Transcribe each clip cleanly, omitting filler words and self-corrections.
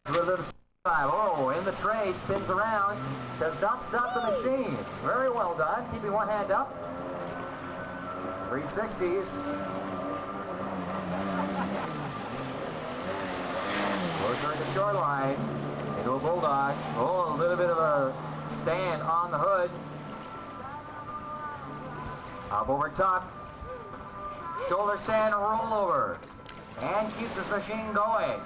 A little bit of time. Oh, in the tray, spins around, does not stop the machine. Very well done, keeping one hand up. 360s. Closer in the shoreline, into a bulldog. Oh, a little bit of a stand on the hood. Up over top. Shoulder stand, roll over. And keeps this machine going.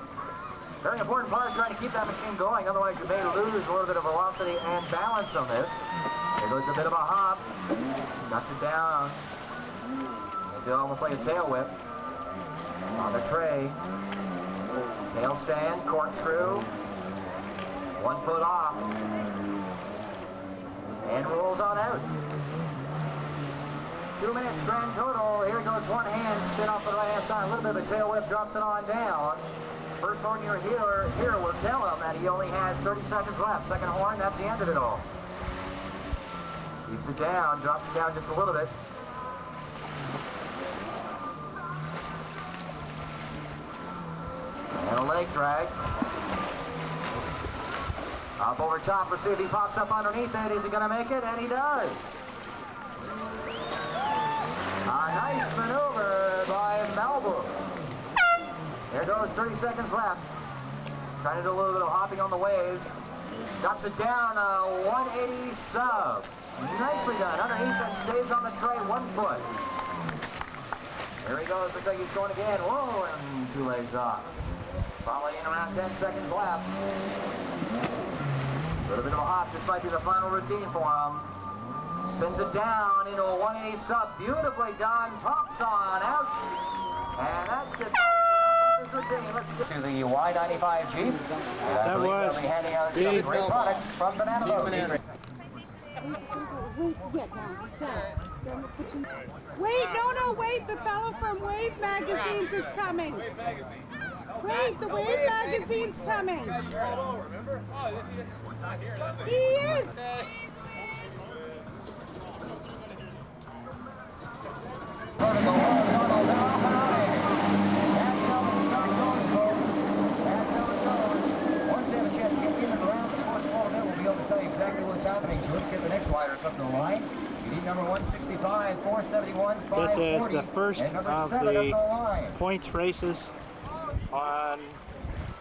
Very important part, trying to keep that machine going, otherwise you may lose a little bit of velocity and balance on this. There goes a bit of a hop, knocks it down, into almost like a tail whip. On the tray, tail stand, corkscrew, 1 foot off, and rolls on out. 2 minutes grand total. Here goes one hand, spin off the right hand side, a little bit of a tail whip, drops it on down. First horn you're here will tell him that he only has 30 seconds left. Second horn, that's the end of it all. Keeps it down, drops it down just a little bit. And a leg drag. Up over top, let's see if he pops up underneath it. Is he gonna make it? And he does. A nice maneuver by Melbourne. There goes 30 seconds left. Trying to do a little bit of hopping on the waves. Ducks it down, a 180 sub. Nicely done. Underneath and stays on the tray, 1 foot. There he goes. Looks like he's going again. Whoa, and 2 legs off. Probably in around 10 seconds left. A little bit of a hop. This might be the final routine for him. Spins it down into a 180 sub. Beautifully done. Pops on out. And that's it. Let's get to the Y95 Jeep. That was be handing out some great products from Banana Boat. Wait, no, wait. The fellow from Wave Magazines is coming. Wait, the Wave Magazine's coming. He is. Let's get the next rider up to the line. You need number 165, 471, 540. This is the first of the points races on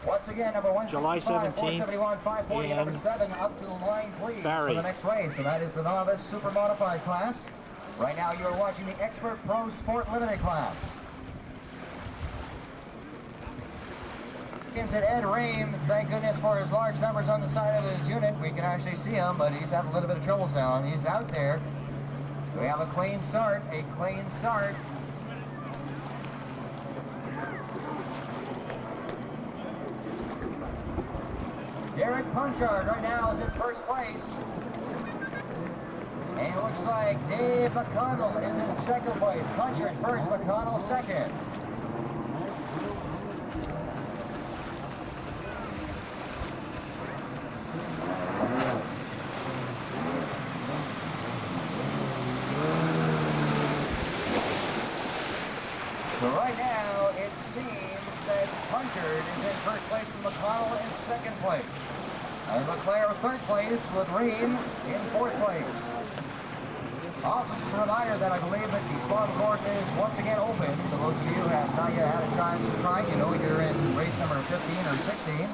once again, number July 17th in number 7 up to the line, please, Barrie. for the next race. And that is the novice super modified class. Right now you are watching the Expert Pro Sport Limited class. Gives it Ed Ream. Thank goodness for his large numbers on the side of his unit. We can actually see him, but he's having a little bit of troubles now. He's out there. We have a clean start. A clean start. Derek Punchard right now is in first place. And it looks like Dave McConnell is in second place. Punchard first, McConnell second. So right now, it seems that Punchard is in first place and McConnell in second place. And LeClaire third place with Ream in fourth place. Also, just a reminder that I believe that the slalom course is once again open. So those of you who have not yet had a chance to try, you know you're in race number 15 or 16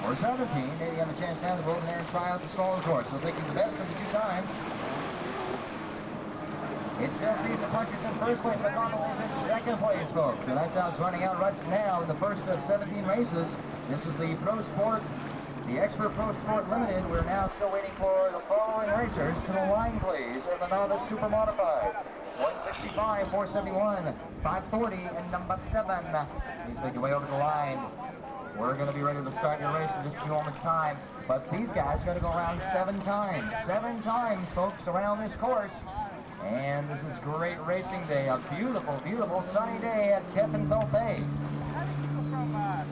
or 17. Maybe you have a chance now to go over there and try out the slalom course. So thinking the best of the 2 times. It still sees the Punchard's in first place, McConnell is in second place, folks. And that's how it's running out right now in the first of 17 races. This is the Pro Sport, the Expert Pro Sport Limited. We're now still waiting for the following racers to the line, please. And the novice super modified. 165, 471, 540, and number 7. Please make your way over the line. We're going to be ready to start your race in just a few moments' time. But these guys got to go around 7 times. 7 times, folks, around this course. And this is great racing day, a beautiful, beautiful sunny day at Kefenfeld Bay.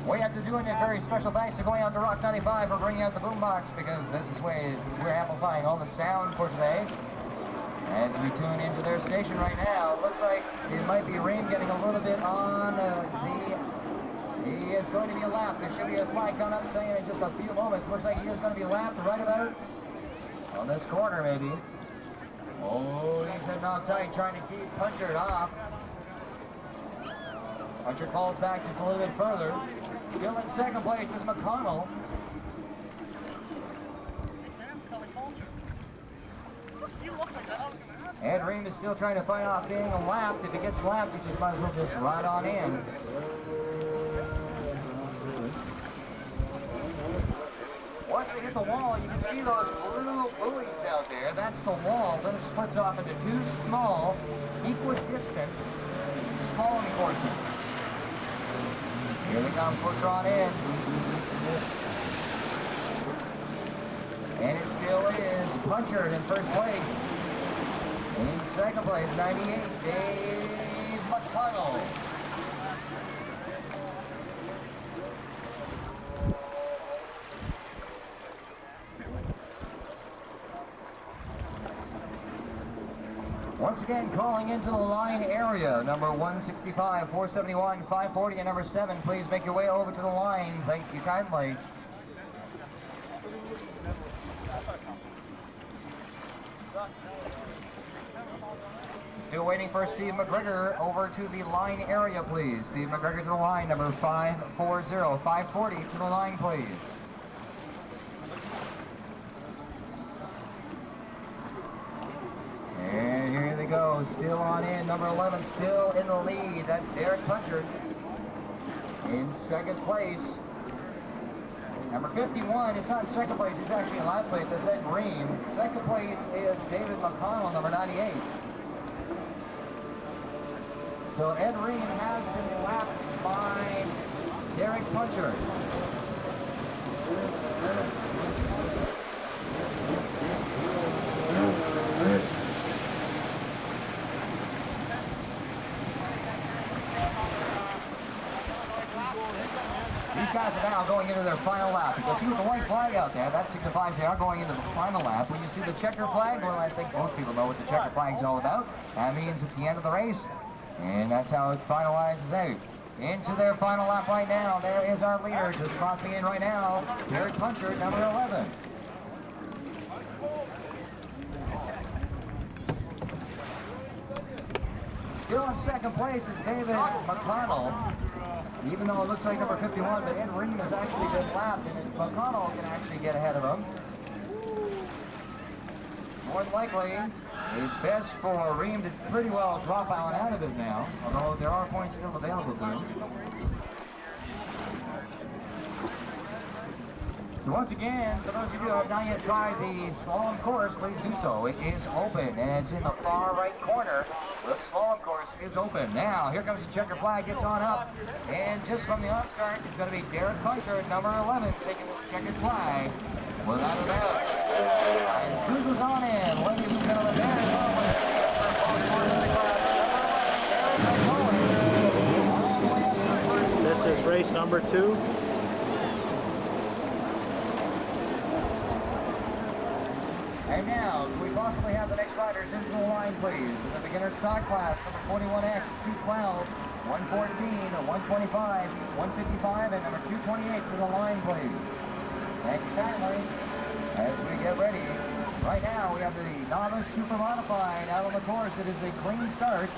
We have to do a very special thanks to going out to Rock 95 for bringing out the boombox, because this is where we're amplifying all the sound for today. As we tune into their station right now, it looks like it might be rain getting a little bit on the He is going to be lapped. There should be a flag coming up saying in just a few moments. Looks like he is going to be lapped right about on this corner, maybe. Oh, he's heading off tight, trying to keep Punchard off. Punchard falls back just a little bit further. Still in second place is McConnell. Ed Ream is still trying to fight off being lapped. If he gets lapped, he just might as well just ride on in. Once they hit the wall, you can see those blue buoys out there. That's the wall. Then it splits off into two small, equidistant slalom courses. Here they come, push on in. And it still is Punchard in first place. In second place, 98, Dave McConnell. Once again, calling into the line area, number 165, 471, 540, and number 7. Please make your way over to the line. Thank you kindly. Still waiting for Steve McGregor over to the line area, please. Steve McGregor to the line, number 540, 540 to the line, please. And here they go, still on in, number 11, still in the lead. That's Derek Punchard. In second place. Number 51 is not in second place, he's actually in last place. That's Ed Ream. Second place is David McConnell, number 98. So Ed Ream has been lapped by Derek Punchard. These guys are now going into their final lap. You can see with the white flag out there, that signifies they are going into the final lap. When you see the checker flag, well, I think most people know what the checker flag is all about. That means it's the end of the race. And that's how it finalizes out. Into their final lap right now. There is our leader just crossing in right now. Derek Punchard, number 11. Still in second place is David McConnell. Even though it looks like number 51, but Ed Ream has actually been lapped, and McConnell can actually get ahead of him. More than likely, it's best for Ream to pretty well drop out of it now, although there are points still available to him. So once again, for those of you who have not yet tried the slalom course, please do so. It is open, and it's in the far right corner. The slalom course is open. Now, here comes the checker flag, gets on up, and just from the onstart, it's going to be Derek Punchard, number 11, taking the checkered flag. Without a doubt. And cruises on in, ladies and gentlemen, there is on. This is race number 2. And now, can we possibly have the next riders into the line, please? In the beginner stock class, number 41X, 212, 114, 125, 155, and number 228 to the line, please. Thank you kindly. As we get ready, right now we have the novice super modified out on the course. It is a clean start.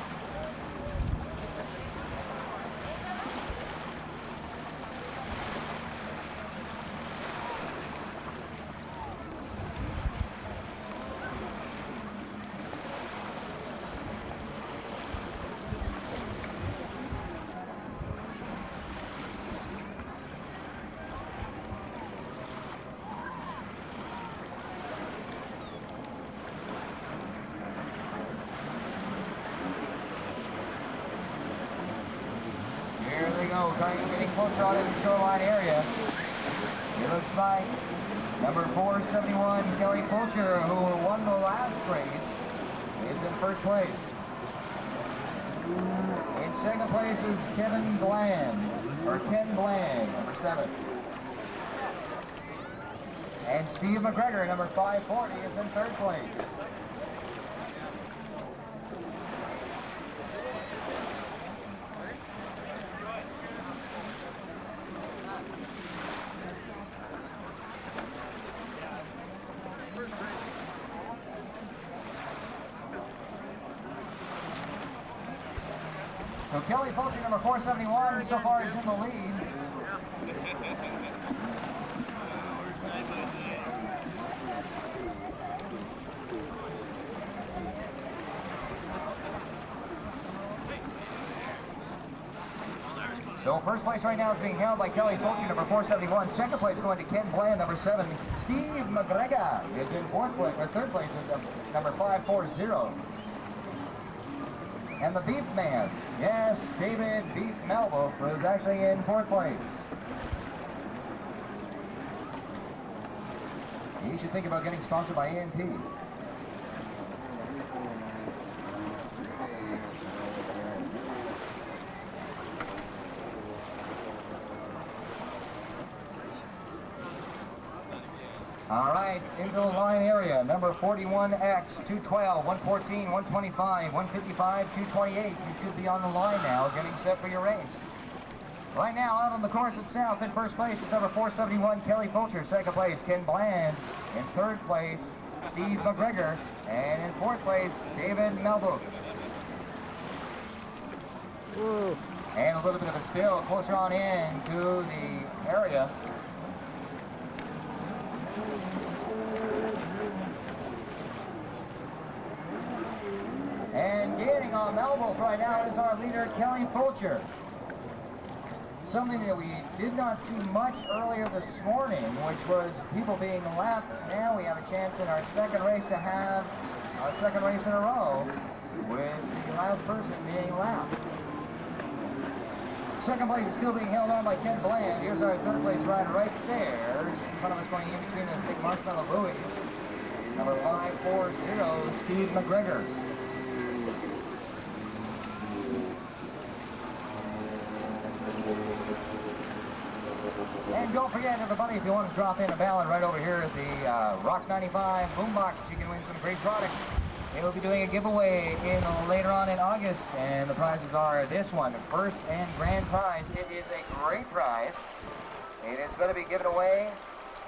Getting closer on in the shoreline area. It looks like number 471, Kelly Fulcher, who won the last race, is in first place. In second place is Ken Bland, number 7. And Steve McGregor, number 540, is in third place. So Kelly Fulcher, number 471, so far is in the lead. So first place right now is being held by Kelly Fulcher, number 471. Second place going to Ken Bland, number 7. Steve McGregor is in fourth place, or third place with number 540. And the Beef Man, yes, David Beef Melbo, was actually in fourth place. You should think about getting sponsored by A&P. All right, into the line area, number 41X, 212, 114, 125, 155, 228. You should be on the line now, getting set for your race. Right now, out on the course itself, in first place is number 471, Kelly Fulcher. Second place, Ken Bland. In third place, Steve McGregor. And in fourth place, David Melbo. And a little bit of a spill closer on in to the area. And gaining on Melbo right now is our leader, Kelly Fulcher. Something that we did not see much earlier this morning, which was people being lapped. Now we have a chance in our second race to have our second race in a row with the last person being lapped. Second place is still being held on by Ken Bland. Here's our third place rider right there. Just in front of us going in between those big marshmallow buoys. Number 540, Steve McGregor. And don't forget, everybody, if you want to drop in a ballot right over here at the Rock 95 Boombox, you can win some great products. They will be doing a giveaway later on in August, and the prizes are this one, first and grand prize. It is a great prize. It is going to be given away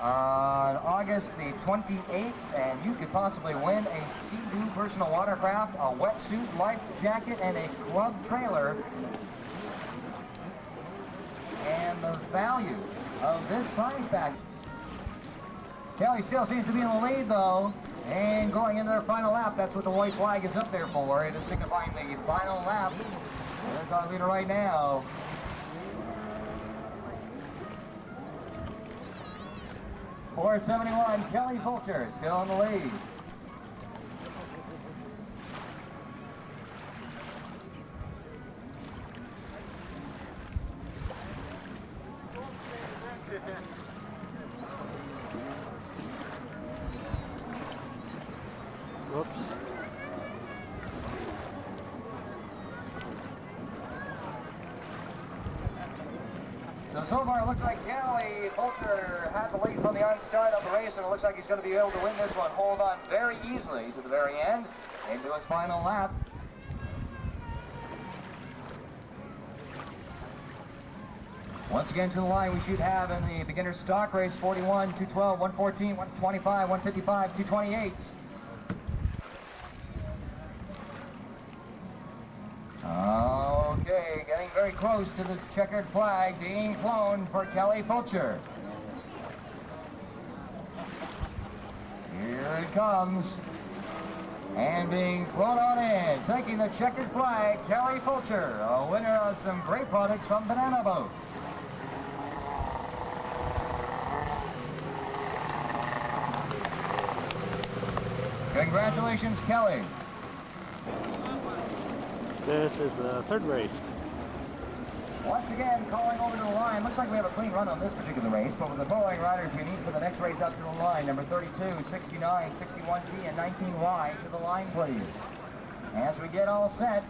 on August the 28th, and you could possibly win a Sea-Doo personal watercraft, a wetsuit, life jacket, and a club trailer. And the value of this prize pack. Kelly still seems to be in the lead though, and going into their final lap. That's what the white flag is up there for. It is signifying the final lap. There's our leader right now. .471, Kelly Fulcher still in the lead. Whoops. So far it looks like Kelly Fulcher had the lead from the onstart of the race, and it looks like he's going to be able to win this one. Hold on very easily to the very end into his final lap. Once again to the line we should have in the beginner stock race 41, 212, 114, 125, 155, 228. Okay, getting very close to this checkered flag being flown for Kelly Fulcher. Here it comes. And being flown on in, taking the checkered flag, Kelly Fulcher, a winner of some great products from Banana Boat. Congratulations, Kelly. This is the third race. Once again, calling over to the line. Looks like we have a clean run on this particular race, but with the following riders we need for the next race up to the line, number 32, 69, 61T, and 19Y to the line, please. As we get all set,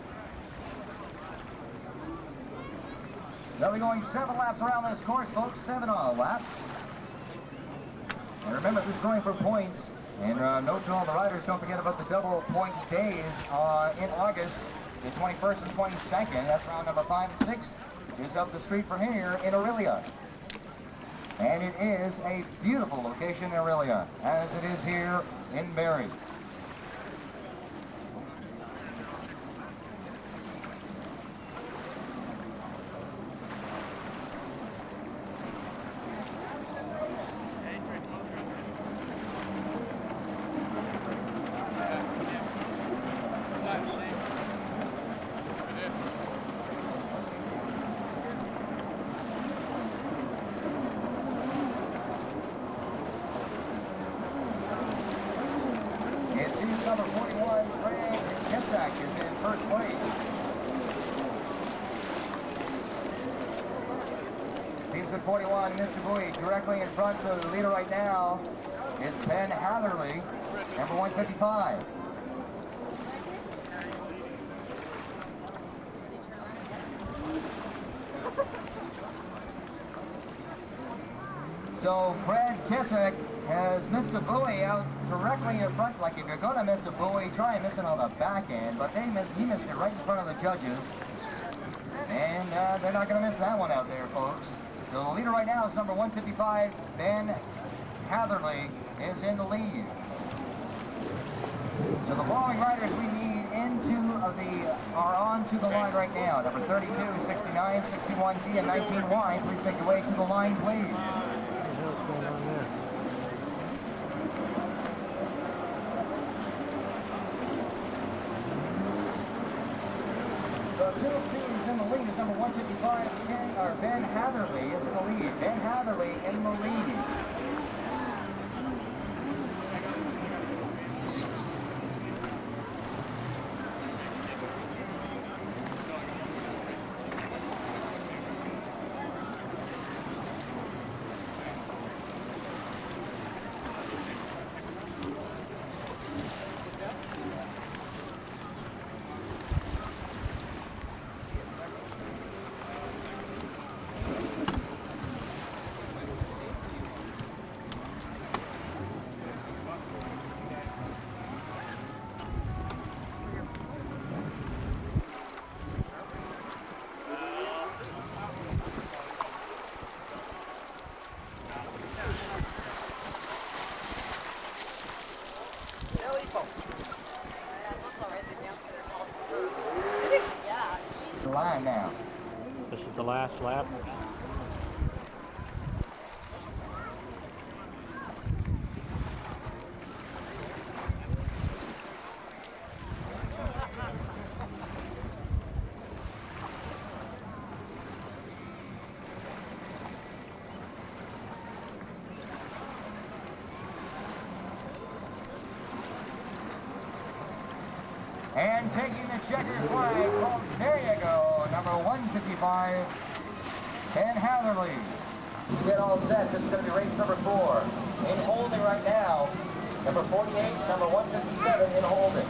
they'll be going 7 laps around this course, folks, 7 laps. And remember, this is going for points. And note to all the riders, don't forget about the double point days in August, the 21st and 22nd. That's round number 5 and 6. Is up the street from here in Orillia. And it is a beautiful location in Orillia, as it is here in Barrie. is in first place. Teams at 41, Mr. Bowie directly in front, so the leader right now is Ben Hatherley, number 155. So Fred Kissick has missed a buoy out directly in front. Like if you're going to miss a buoy, try and miss it on the back end. But he missed it right in front of the judges. And they're not going to miss that one out there, folks. So the leader right now is number 155, Ben Hatherley, is in the lead. So the following riders we need are on to the line right now. Number 32, 69, 61T, and 19Y. Please make your way to the line, please. What's going on there? So Cyril Steve is in the lead. Is number 155, Ben Hatherley is in the lead. Ben Hatherley in the lead. Line now. This is the last lap. And taking the checkered flag, folks, there you go, number 155, Ben Hatherley. Get all set, this is going to be race number 4. In holding right now, number 48, number 157 in holding.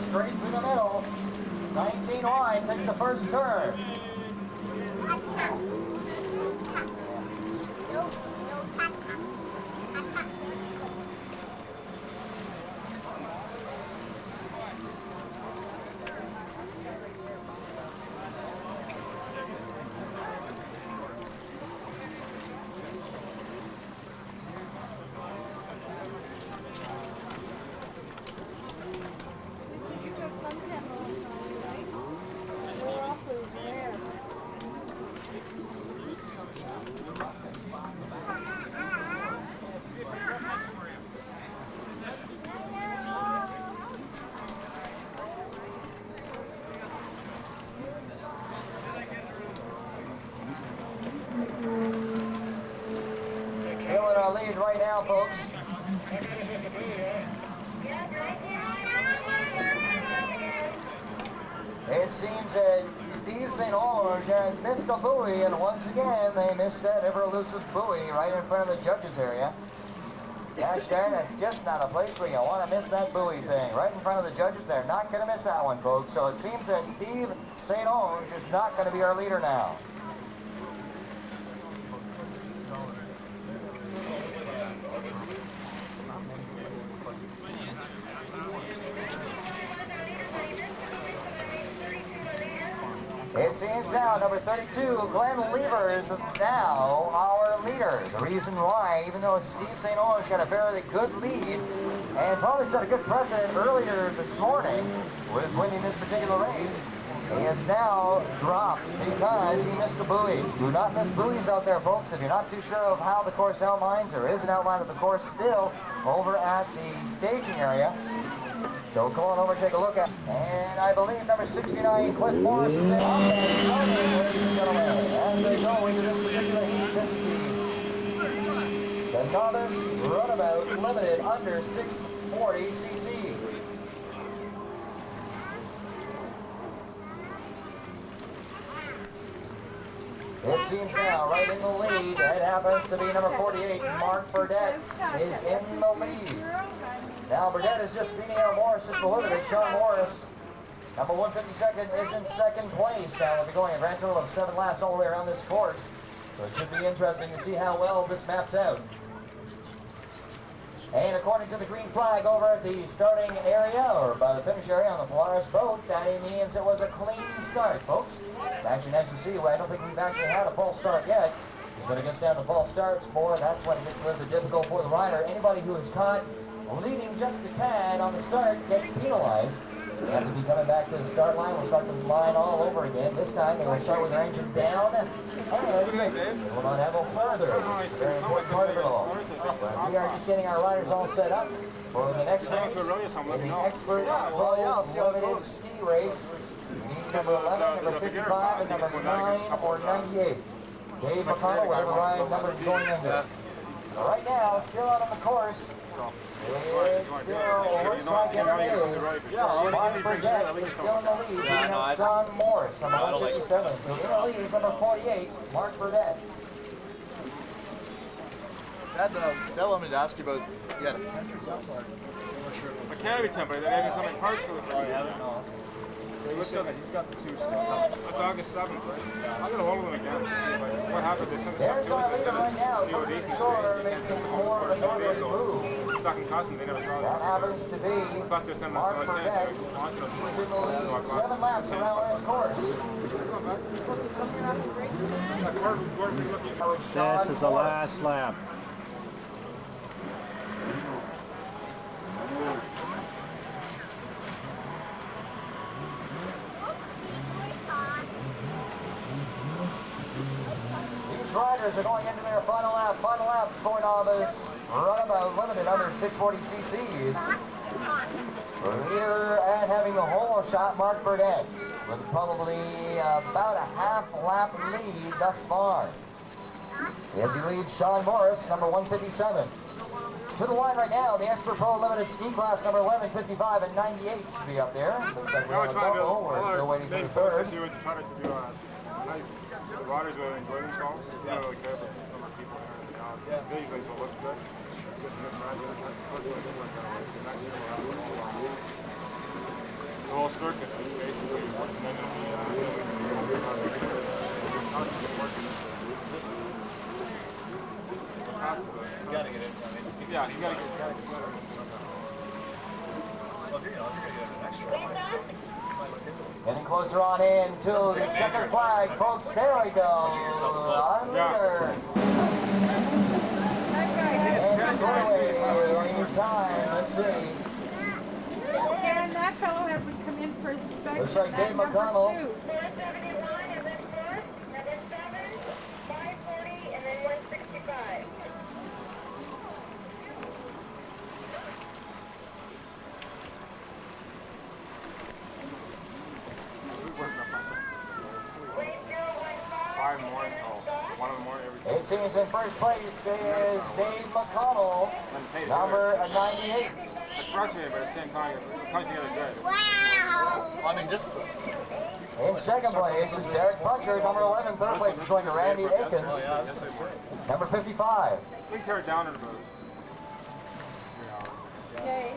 Straight through the middle. 19 wide takes the first turn. Feeling our lead right now, folks. It seems that Steve St. Orange has missed a buoy, and once again they missed that ever-elusive buoy right in front of the judges area. Gosh darn, it's just not a place where you want to miss that buoy thing. Right in front of the judges, they're not going to miss that one, folks. So it seems that Steve St. Orange is not going to be our leader now. It It seems now number 32, Glenn Levers, is now our leader. The reason why, even though Steve St. Onge had a fairly good lead and probably set a good precedent earlier this morning with winning this particular race, he has now dropped because he missed the buoy. Do not miss buoys out there, folks. If you're not too sure of how the course outlines, there is an outline of the course still over at the staging area. So come on over and take a look at it. And I believe number 69, Cliff Morris, is in. Ladies and gentlemen, as they go into this particular heat, this is the novice runabout limited under 640 cc. It seems now, right in the lead, it happens to be number 48, Mark Burdett, is in the lead. Now Burdett is just beating out Morris just a little bit. Sean Morris, number 152nd, is in second place. Now we'll be going a grand total of 7 laps all the way around this course. So it should be interesting to see how well this maps out. And according to the green flag over at the starting area, or by the finish area on the Polaris boat, that means it was a clean start, folks. It's actually nice to see. I don't think we've actually had a false start yet. Because when it gets down to false starts, that's when it gets a little bit difficult for the rider. Anybody who is caught leading just a tad on the start gets penalized. They have to be coming back to the start line. We'll start the line all over again. This time they will start with their engine down, and they will not have a further. It's a very important part of it all. But we are just getting our riders all set up for the next race in the Expert Pro Limited Ski Race. We need number 11, number 55, and number 9 or 98. Dave McConnell, whatever ride number is going into. Right now, still out on the course. It still looks like it is. Mark Burdett is still in the lead. We have Sean Morris, number 157. So in the lead is number 48, Mark Burdett. Dad, wanted me to ask you about, you had a tent or something? A canopy tent, but they're having so many parts for the thing. I don't know. He's got the 2 still. It's August 7th, right? I'm gonna hold them again. See what happens. They send us up There's to our it. leader right now. Pushing shorter, making more of a northern move. It's stuck in Coston. They never saw us. That happens to be Plus, they're sending Mark us another Burdett. tent. He's in the lead. 7 laps around this course. This is the last lap. These riders are going into their final lap for novice runabout limited under 640 cc's. The leader and having the whole shot, Mark Burdett, with probably about a half lap lead thus far. As he leads Sean Morris, number 157. To the line right now, the Expert Pro Limited Ski Class number 11, 55, and 98 should be up there. Looks like we have a couple. We're still waiting for the third. This year was trying to do nice. The riders will enjoy themselves. They don't really care about some of the people there. They guys will look good. The whole circuit, basically, and then You gotta get in. yeah, you gotta get Well, if you're gonna get an extra. Getting closer on in to the checkered flag, folks. There we go. Our leader. And slowly, in time, let's see. And that fellow hasn't come in for inspection. Looks like Dave Number McConnell. 2. 471 is in first, number 7, 540, and then 165. It seems in first place is Dave McConnell, number 98. It's frustrating, but at the same time, it comes together good. I mean, just. In second place is Derek Butcher, number 11. Third place is going to Randy Aikens, number 55. We can tear it down in about 3 hours. Jay,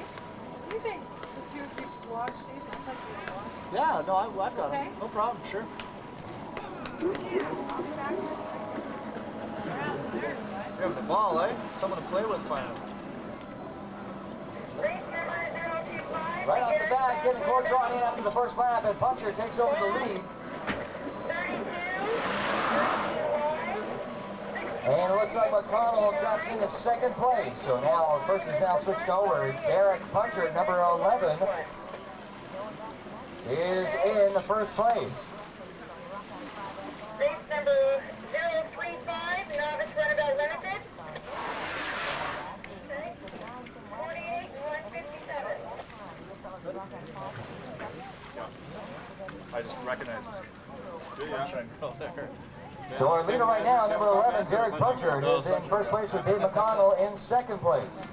do you think the 2 of you watch these? I'd like you to watch. Yeah, no, I've got Okay. it. No problem, sure. You have the ball, eh? Someone to play with, finally. Right off the bat, getting closer on in after the first lap, and Butcher takes over the lead. And it looks like McConnell drops into second place. So now, first is now switched over. Derek Puncher, number 11, is in the first place. Race number 035, Novice Runabout Limited. Okay. 48 and 157. I just recognize this sunshine girl there. So our leader right now, number 11, Derek Puncher, is in first place with Dave McConnell in second place.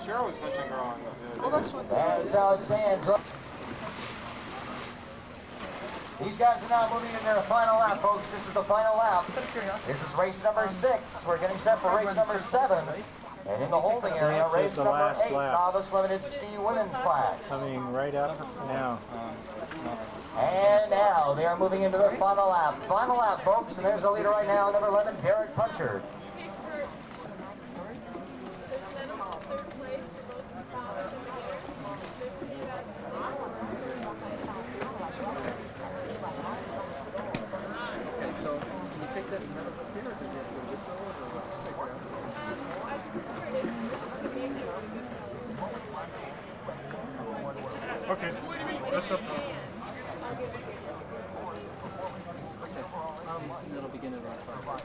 Cheryl was Sunshine Girl on the Well, that's what. That's how it stands. These guys are now moving into their final lap, folks. This is the final lap. This is race number 6. We're getting set for race number 7. And in the holding area, This race is the number last 8, lap. Novice Limited Ski Women's Class. Coming right up now. And now they are moving into their final lap. Final lap, folks, and there's the leader right now, number 11, Derek Puncher. So, can you pick that medals up here, or does you have to go get those, or what? Just take your answer. Okay, that's up. And it'll begin at around 5.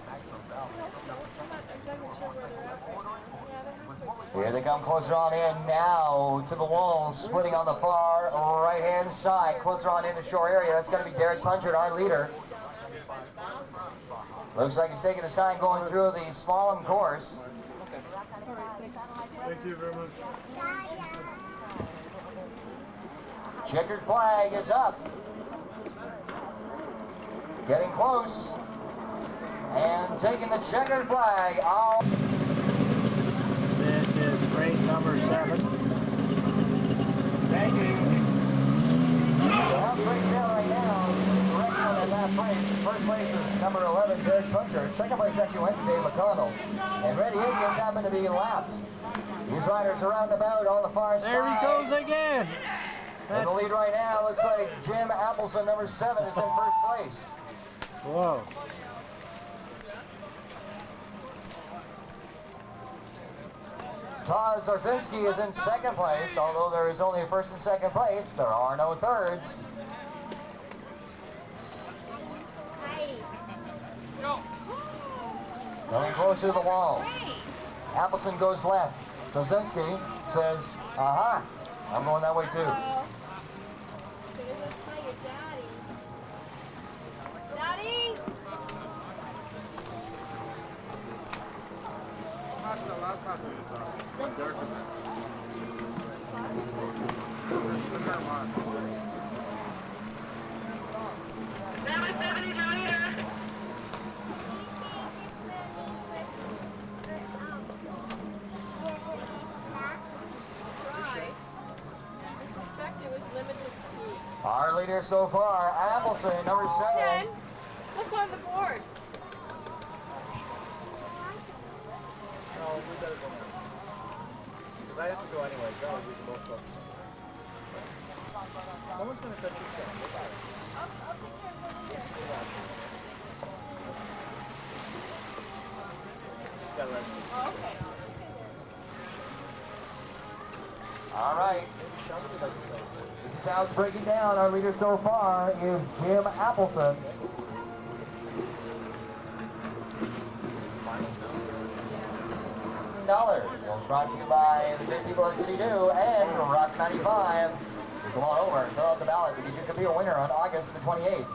Here they come closer on in now to the wall, splitting on the far right-hand side, closer on into shore area. That's going to be Derek Puncher, our leader. Looks like he's taking a sign going through the slalom course. Thank you very much. Checkered flag is up. Getting close. And taking the checkered flag out. This is race number 7. Thank you. Well, right now, direction on that last race. First place is number 11, Derek Puncher. Second place actually went to Dave McConnell. And Reddy Higgins happened to be lapped. These riders are roundabout on the far side. There he goes again. In the lead right now, looks like Jim Appleson, number 7, is in first place. Whoa. Todd Zarzinski is in second place. Although there is only a first and second place, there are no thirds. Going close to the wall. Appleson goes left. Zarzinski says, aha, I'm going that way too. Number 7 is your leader. I suspect it was limited ski. Our leader so far, Appleson, number 7. Ken, look on the board. No, we better go now. Because I have to go anyway, so we can both go. No one's going to touch your set. I'll take care of it here. Just got to let me. Oh, okay. All right. This is how it's breaking down. Our leader so far is Jim Appleson. $1. It's brought to you by the great people at C2 and Rock 95. So come on over and fill out the ballot because you could be a winner on August the 28th.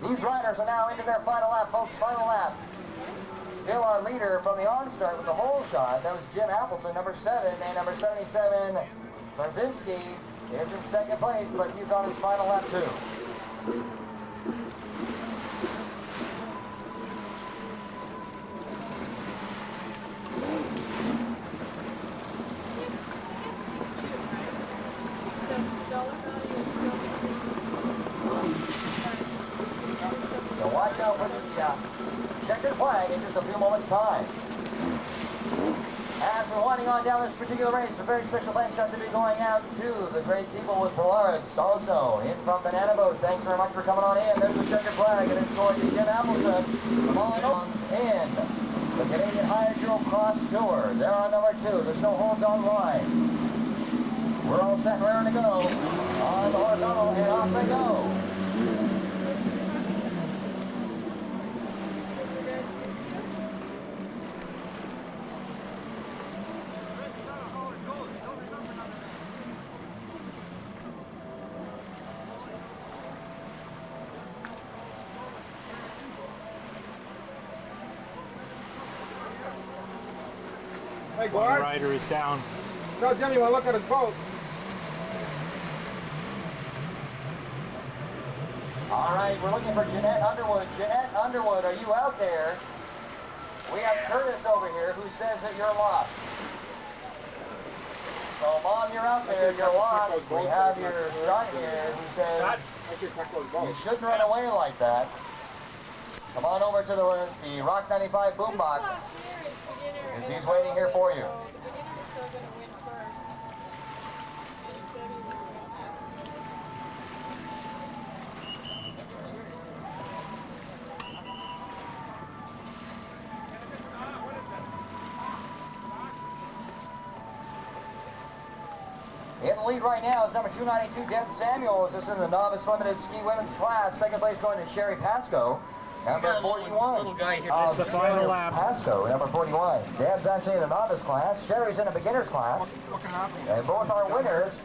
These riders are now into their final lap, folks. Final lap. Still our leader from the onstart with the whole shot. That was Jim Appleson, number 7, and number 77, Zarzinski, is in second place, but he's on his final lap too. The dollar value is still So watch out for the checkered flag in just a few moments' time. As we're winding on down this particular race, a very special thanks have to be going out to the great people with Polaris, also in from Banana Boat. Thanks very much for coming on in. There's the checkered flag, and it's going to Jim Appleton. Come on in. The Canadian Hydrocross Tour. They're on number 2. There's no holds online. We're all set and ready to go. On the horizontal, and off they go. Hey, One Gord. rider is down. No, Jimmy, want to look at his boat. All right, we're looking for Jeanette Underwood. Jeanette Underwood, are you out there? We have Curtis over here who says that you're lost. So, Mom, you're out there. You're lost. We have your son here who says you shouldn't run away like that. Come on over to the Rock 95 boombox. Because he's waiting here for you. So the beginner's still going to win first. In the lead right now is number 292, Deb Samuels. This is in the novice limited ski women's class. Second place going to Sherry Pascoe. Number 41. Little guy here. It's the final lap. Pascoe, number 41. Deb's actually in a novice class. Sherry's in a beginner's class. And both are winners,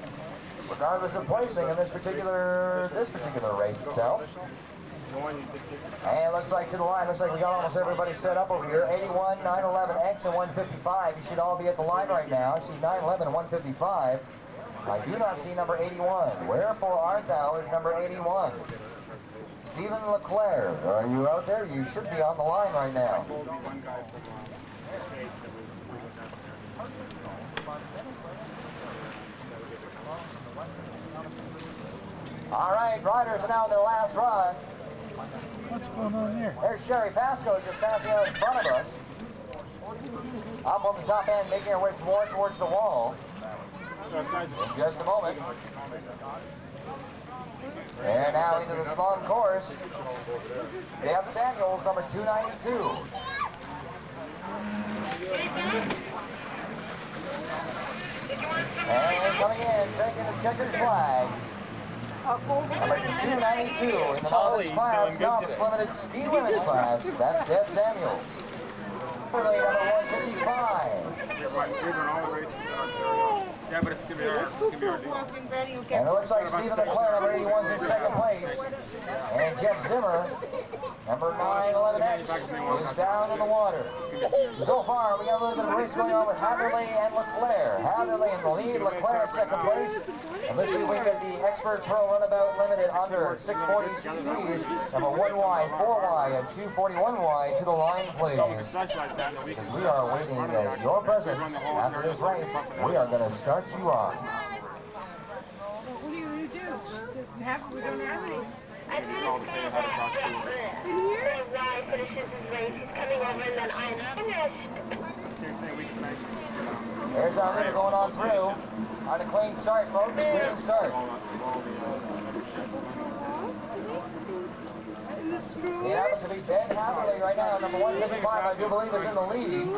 regardless of placing in this particular race itself. And it looks like to the line, looks like we got almost everybody set up over here. 81, 911X, and 155. You should all be at the line right now. I see 911 and 155. I do not see number 81. Wherefore art thou is number 81. Stephen Leclerc, are you out there? You should be on the line right now. All right, riders are now in their last run. What's going on there? There's Sherry Pascoe just passing out in front of us. Up on the top end, making her way more towards the wall. In just a moment. And now into the slalom course. Deb Samuels, number 292. And coming in, taking the checkered flag. Number 292 in the novice class, novice limited ski women's class. That's Deb Samuels. Number 155. Yeah, but it's going to be our deal. And it looks like Stephen Leclerc, number 81, is in second place. And Jeff Zimmer, number 911X, is down in the water. So far, we got a little bit of race going on with Haverly and Leclerc. Haverly in the lead, Leclerc second place. And let's see if we get the Expert Pro Runabout Limited under 640 cc's. Number 1Y, 4Y, and 241Y to the line, please. Because we are awaiting your presence after this race. We are going to start you off. What are you going to do? We don't have any. I'm going to see that In here? Ryan finishes his race. He's coming over, and then I'm finished. There's our leader going on through. On a clean start, folks. Clean start. The happens to be Ben Haverly right now, number 155, I do believe, is in the lead.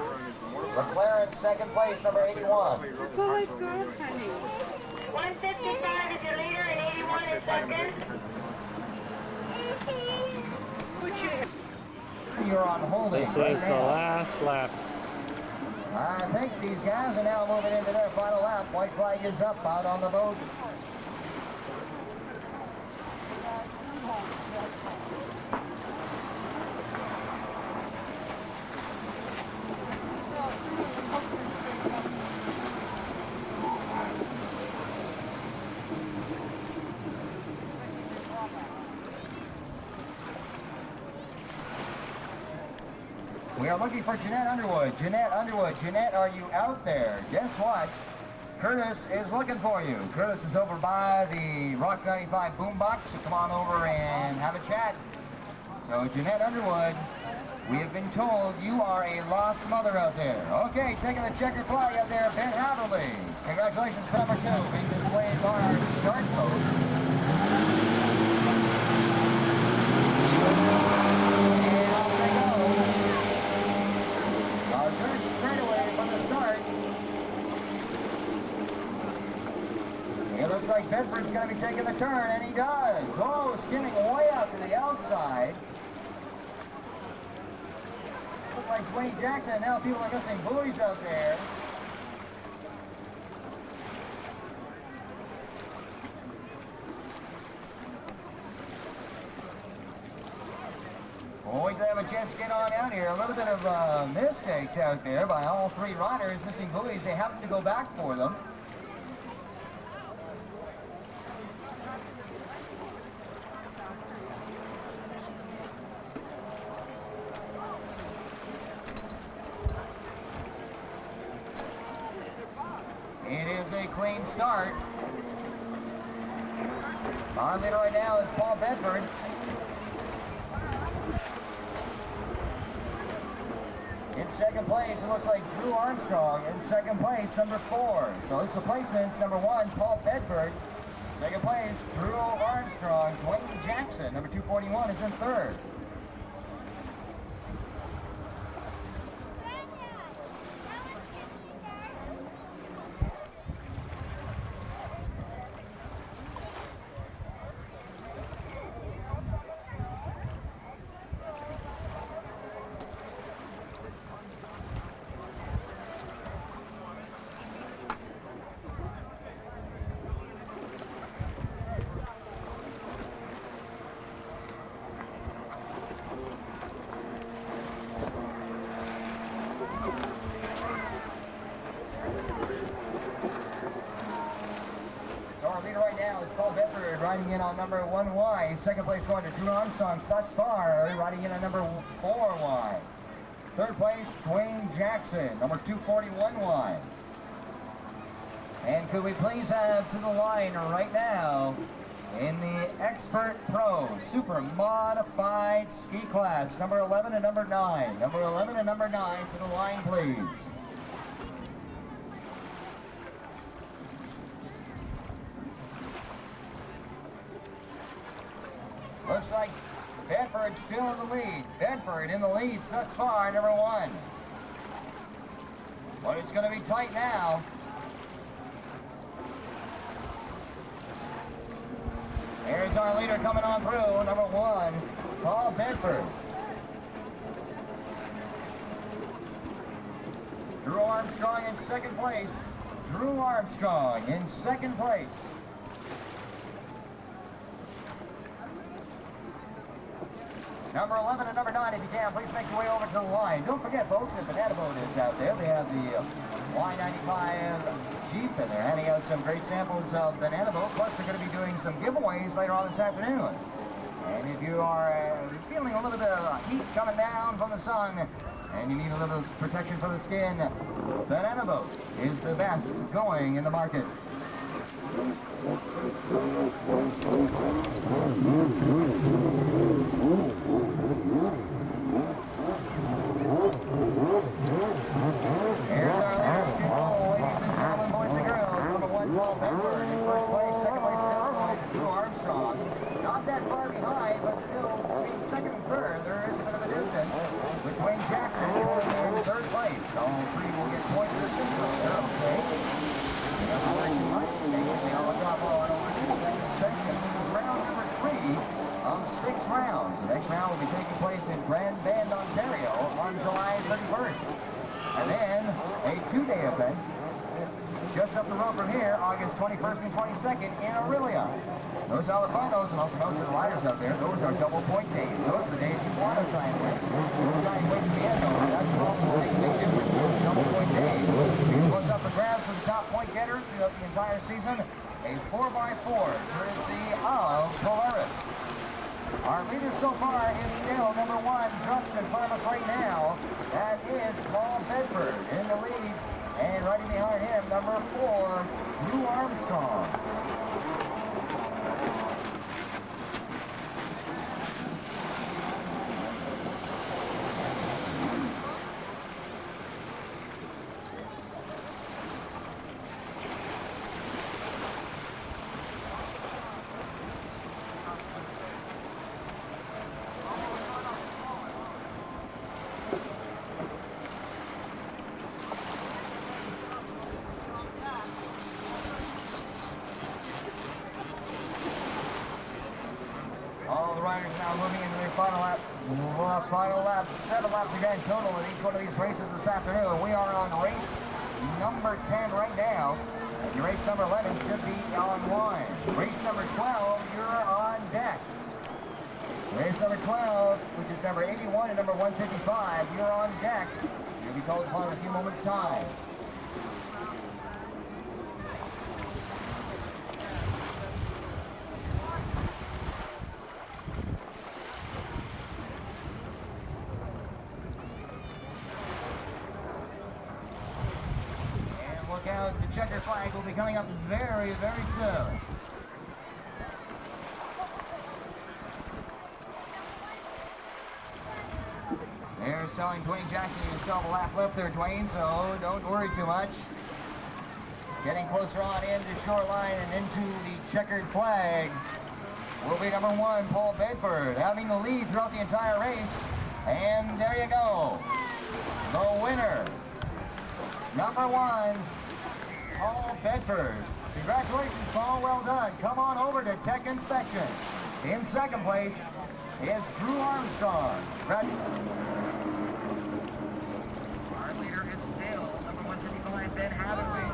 Leclerc in second place, number 81. That's all I've got, honey. 155 is your leader, and 81 is second. You're on holding. This is the last lap. I think these guys are now moving into their final lap. White flag is up out on the boats. We are looking for Jeanette Underwood. Jeanette Underwood. Jeanette, are you out there? Guess what? Curtis is looking for you. Curtis is over by the Rock 95 boombox, so come on over and have a chat. So Jeanette Underwood, We have been told you are a lost mother out there. Okay, taking the checkered flag out there, Ben Hatherley. Congratulations, number 2, being displayed on our start code. And off they go. Our third straightaway from the start. It looks like Bedford's going to be taking the turn, and he does. Oh, skimming way out to the outside. Looks like Dwayne Jackson, and now people are missing buoys out there. Boy, they have a chance to get on out here. A little bit of mistakes out there by all 3 riders missing buoys. They happen to go back for them. It is a clean start. Our leader right now is Paul Bedford. In second place, it looks like Drew Armstrong. In second place, number 4. So it's the placements. Number 1, Paul Bedford. Second place, Drew Armstrong. Dwayne Jackson, number 241, is in third. Paul Bedford riding in on number 1Y. Second place going to Drew Armstrong thus far, riding in on number 4Y. Third place, Dwayne Jackson, number 241Y. And could we please add to the line right now in the Expert Pro Super Modified Ski Class, number 11 and number 9. Number 11 and number 9 to the line, please. Looks like Bedford still in the lead. Bedford in the leads thus far, number 1. But it's going to be tight now. Here's our leader coming on through, number 1, Paul Bedford. Drew Armstrong in second place. Drew Armstrong in second place. Number 11 and number 9, if you can, please make your way over to the line. Don't forget, folks, that Banana Boat is out there. They have the Y95 Jeep, and they're handing out some great samples of Banana Boat. Plus, they're going to be doing some giveaways later on this afternoon. And if you are feeling a little bit of heat coming down from the sun, and you need a little protection for the skin, Banana Boat is the best going in the market. Here's our leader, Skidrow, ladies and gentlemen, boys and girls. Number 1, Paul Bedford in first place. Second place, Drew Armstrong. Not that far behind, but still between second and third, there is a bit of a distance. With Dwayne Jackson going in third place. All 3 will get point system, so they're okay. They don't worry too much. They all drop all on inspection. This is round number 3 of 6 rounds. The next round will be taking place in Barrie and Ontario on July 31st. And then a 2-day event just up the road from here, August 21st and 22nd in Orillia. Those are the finals, and also note to the riders out there, those are double point days. Those are the days you want to try and win. Don't try and wait to the end, though. That's probably a big difference. Double point days. Here's what's up for grabs for the top point getter throughout the entire season. A 4x4, courtesy of Polaris. Our leader so far is still number 1, just in front of us right now. That is Paul Bedford in the lead. And right behind him, number 4, Drew Armstrong. 7 laps again total in each one of these races this afternoon. We are on race number 10 right now. And race number 11 should be online. Race number 12, you're on deck. Race number 12, which is number 81 and number 155, you're on deck. You'll be called upon in a few moments' time. And look out, the checker flag will be coming up very, very soon. There's telling Dwayne Jackson you still have a lap left there, Dwayne, so don't worry too much. Getting closer on into shoreline and into the checkered flag will be number 1, Paul Bedford, having the lead throughout the entire race. And there you go. The winner, number 1, Paul Bedford. Congratulations, Paul. Well done. Come on over to Tech Inspection. In second place is Drew Armstrong. Our leader is still number 155, Ben Hathaway.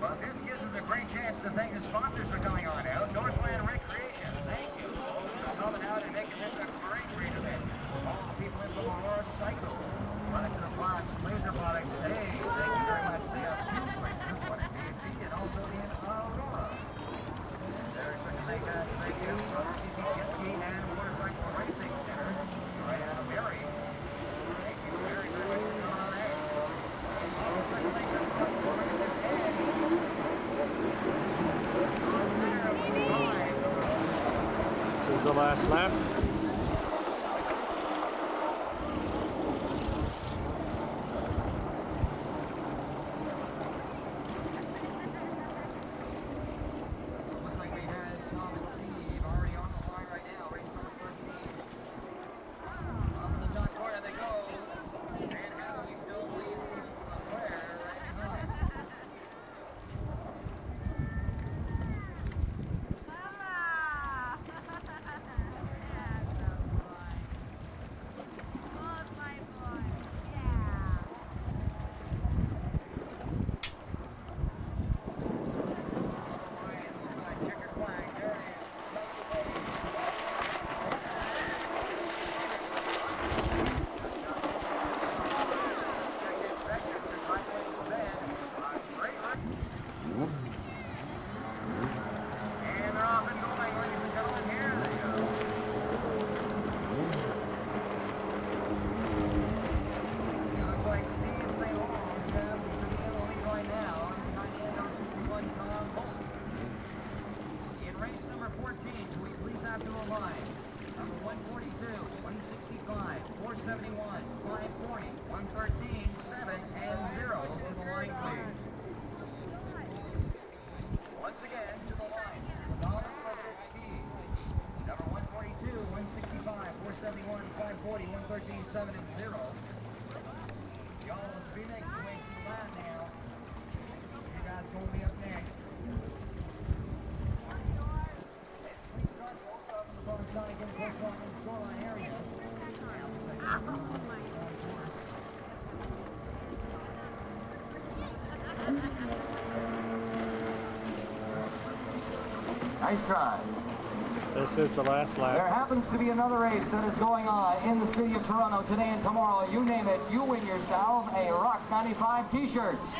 But this gives us a great chance to thank the sponsors for coming on out. Northland Recreation, thank you for coming out and making this a great event. All the people in the Aurora Cycle, Products of the Blocks, Laser Products, hey, thank you very much. They have 2 places, one in DC and also in Aurora. And very special thank you to Brother CC Jet Ski and Motorcycle Racing Center, right out of Barrie. Thank you very, very much for coming on out. Also special thanks to This is the last lap. Looks like we had Tom and Steve already on the line right now, race number 13. Up in the top corner they go. And Hathaway still leads Steve Claire right behind. And they're off and going, ladies and gentlemen. Here they go. It looks like Steve St. Laurent should be in the lead right now. Number 61, Tom Holt. In race number 14, can we please have to a line? Number 142, 165, 471, 540, 113, 7, and 0 to the line, please. Once again, to the lines, the Dallas Limited Ski. Number 142, 165, 471, 540, 113, 7, and 0. Y'all, let's be making your way to the line now. You guys gonna be up next. Please start both up in the front side, getting close on in the shoreline area. Nice try. This is the last There lap. happens to be another race that is going on in the city of Toronto today and tomorrow. You name it, you win yourself a Rock 95 t-shirts.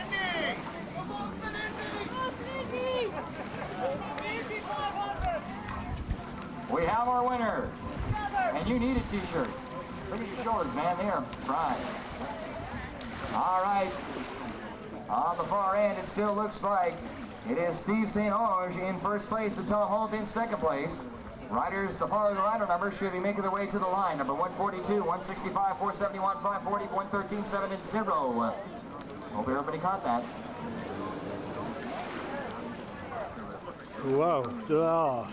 We have our winner. And you need a t-shirt. Look at your shoulders, man. They are fried. All right. On the far end, it still looks like it is Steve St. Onge in first place and Tom Holt in second place. Riders, the following rider numbers should be making their way to the line. Number 142, 165, 471, 540, 113, 7, and 0. Hope everybody caught that. Whoa. Oh.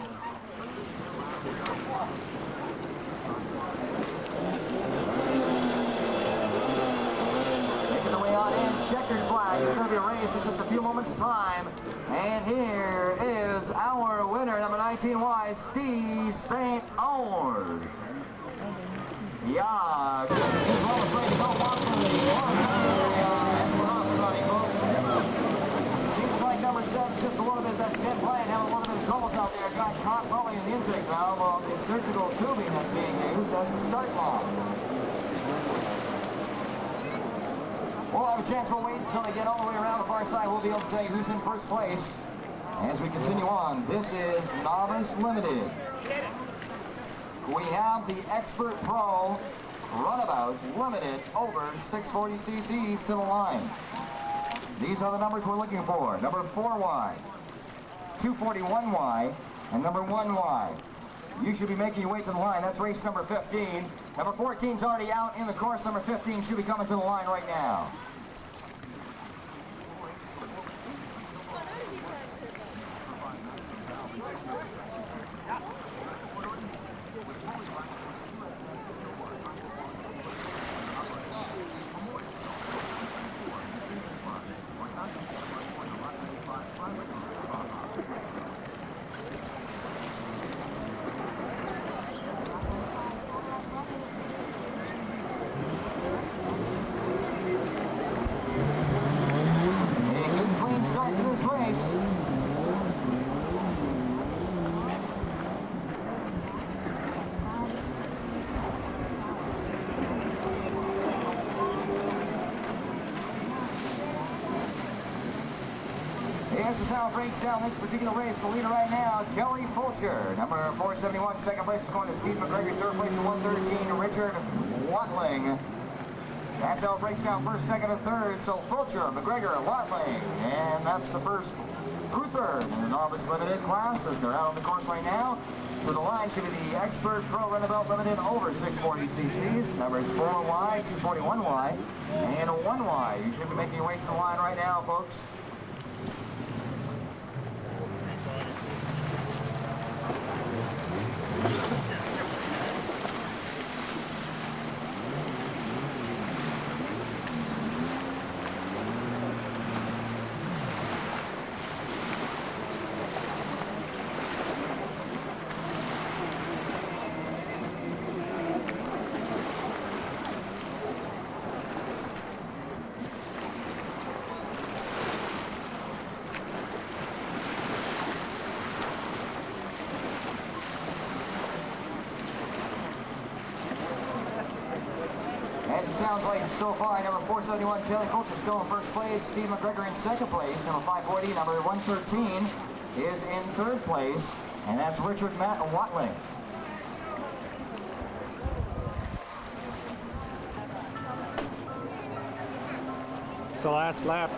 Making their way on in. checkered flag. It's going to be raced in just a few moments' time. And here is our winner, number 19Y, Steve St. Onge. Yeah, he's well afraid to go off from the running, folks. Seems like number 7's just a little bit, that's Ken Bryant having a little bit of troubles out there. Got caught probably in the intake valve of the surgical tubing that's being used as the start line. We'll have a chance, we'll wait until they get all the way around the far side. We'll be able to tell you who's in first place. As we continue on, this is Novice Limited. We have the Expert Pro Runabout Limited over 640 cc's to the line. These are the numbers we're looking for. Number 4Y, 241Y, and number 1Y. You should be making your way to the line. That's race number 15. Number 14's already out in the course. Number 15 should be coming to the line right now. Start to this race. This is how it breaks down this particular race. The leader right now, Kelly Fulcher. Number 471, second place is going to Steve McGregor. Third place at 113, Richard Watling. That's how it breaks down first, second, and third. So Fulcher, McGregor, Watling, and that's the first through third in the Novice Limited class as they're out on the course right now. To the line should be the Expert Pro Runabout Limited over 640 cc's. Numbers 4Y, 241Y, and 1Y. You should be making your way to the line right now, folks. As it sounds like so far, number 471, Kelly Fulcher still in first place. Steve McGregor in second place. Number 540, number 113 is in third place. And that's Richard Watling. It's the last lap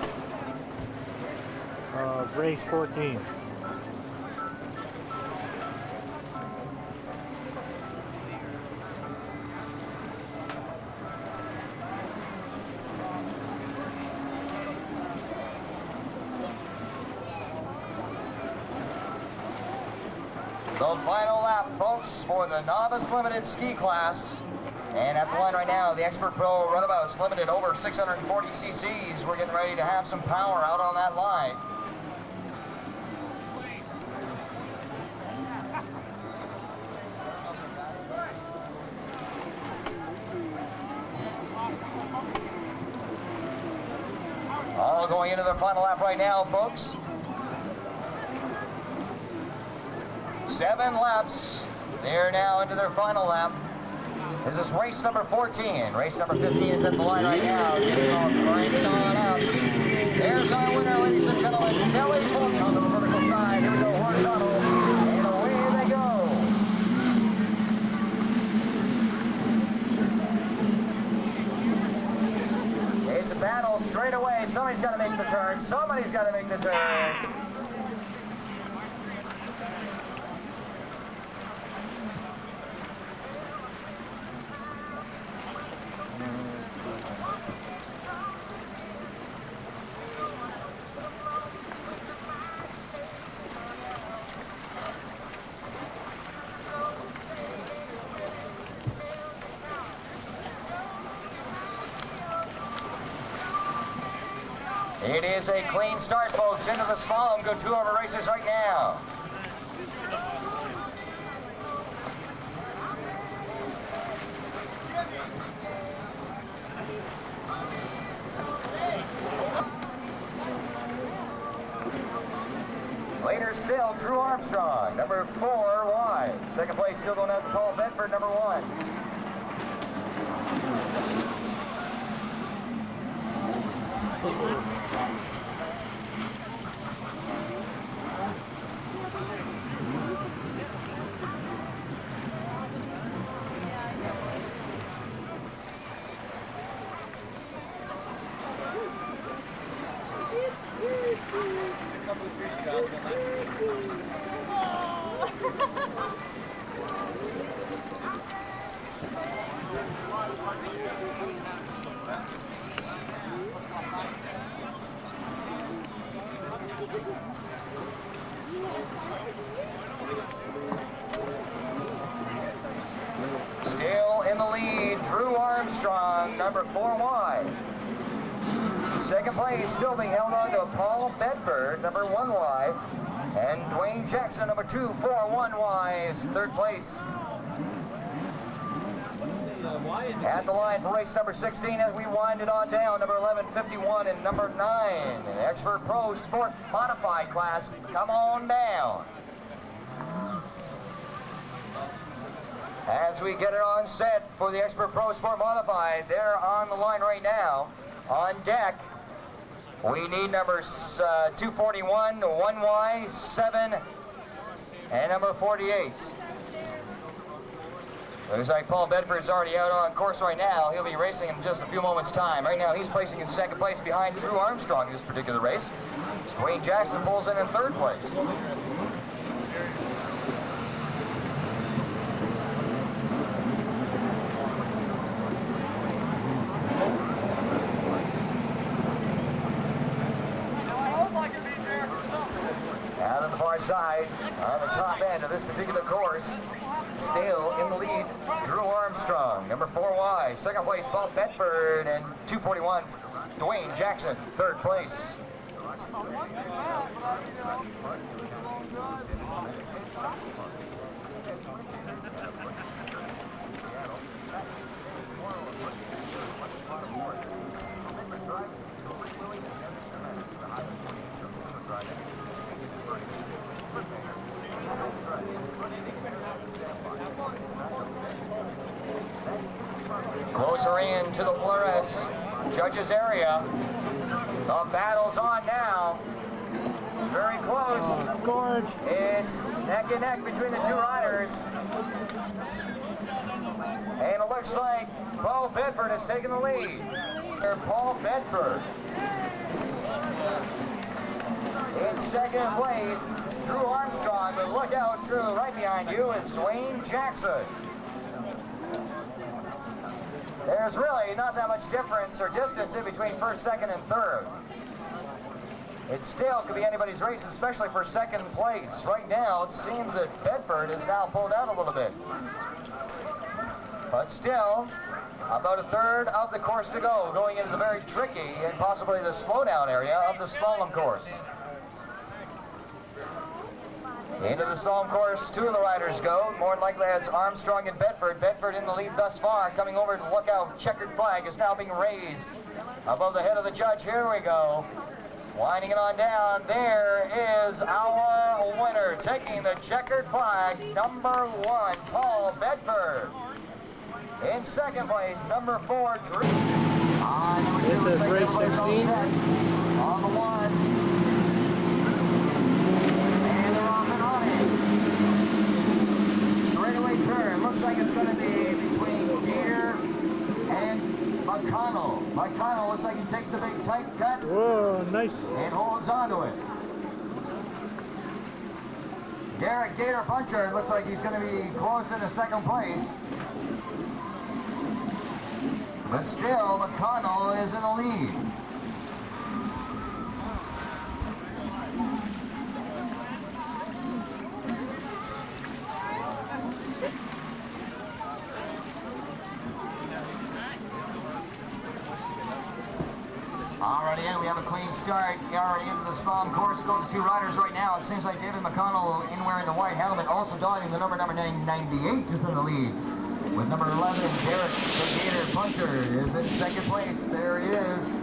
of race 14. The final lap, folks, for the Novice Limited ski class. And at the line right now, the Expert Pro Runabouts Limited over 640 cc's. We're getting ready to have some power out on that line. All going into their final lap right now, folks. 7 laps. They're now into their final lap. This is race number 14. Race number 15 is at the line right now. Grinding on out. There's our winner, ladies and gentlemen. Kelly Fulcher on the vertical side. Here we go, horizontal. And away they go. It's a battle straight away. Somebody's got to make the turn. Somebody's got to make the turn. It is a clean start, folks, into the slalom. Go 2 over races right now. Later still, Drew Armstrong, number 4 wide. Second place still going out to Paul Bedford, number 1. Still in the lead, Drew Armstrong, number 4 wide. Second place still being held on to Paul Bedford, number 1 wide. And Dwayne Jackson, number 2, 4-1 wide, third place. At the line for race number 16 as we wind it on down, number 11, 51, and number 9. Expert Pro Sport Modified class, come on down. As we get it on set for the Expert Pro Sport Modified, they're on the line right now. On deck, we need numbers 241, 1Y, 7, and number 48. Looks like Paul Bedford's already out on course right now. He'll be racing in just a few moments' time. Right now, he's placing in second place behind Drew Armstrong in this particular race. Dwayne Jackson pulls in third place. Out on the far side, on the top end of this particular course, still in the lead, Drew Armstrong, number 4 wide. Second place, Paul Bedford, and 241, Dwayne Jackson, third place. Closer in to the Flores judges area. The battle's on now. Very close. Gord. It's neck and neck between the 2 riders. And it looks like Paul Bedford has taken the lead. Paul Bedford. In second place, Drew Armstrong, but look out, Drew, right behind you is Dwayne Jackson. There's really not that much difference or distance in between first, second, and third. It still could be anybody's race, especially for second place. Right now, it seems that Bedford is now pulled out a little bit. But still, about a third of the course to go, going into the very tricky and possibly the slowdown area of the slalom course. Into the slalom course, 2 of the riders go. More than likely that's Armstrong and Bedford. Bedford in the lead thus far. Coming over to look out, checkered flag is now being raised above the head of the judge. Here we go. Winding it on down, there is our winner. Taking the checkered flag, number 1, Paul Bedford. In second place, number 4, Drew. This is race 16. On the 1. Straightaway turn. Looks like it's going to be between Gator and McConnell. McConnell looks like he takes the big tight cut. Whoa, nice. And holds onto it. Garrett Gator Puncher looks like he's going to be close into second place. But still, McConnell is in the lead. Alrighty, and we have a clean start. Already into the slalom course. Go the two riders right now. It seems like David McConnell in wearing the white helmet, also donning the number 98 is in the lead. With number 11, Derek the Gator Punter is in second place. There he is.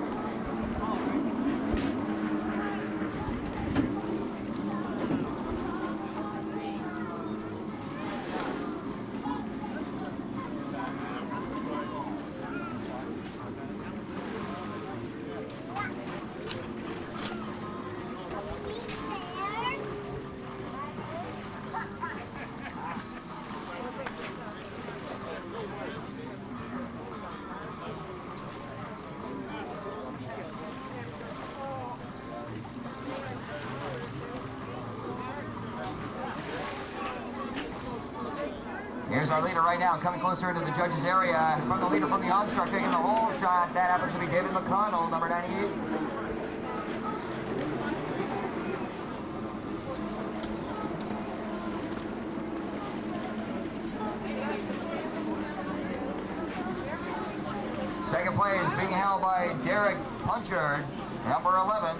Here's our leader right now, coming closer into the judges' area. From the leader from the onstart, taking the whole shot. That happens to be David McConnell, number 98. Second place being held by Derek Punchard, number 11.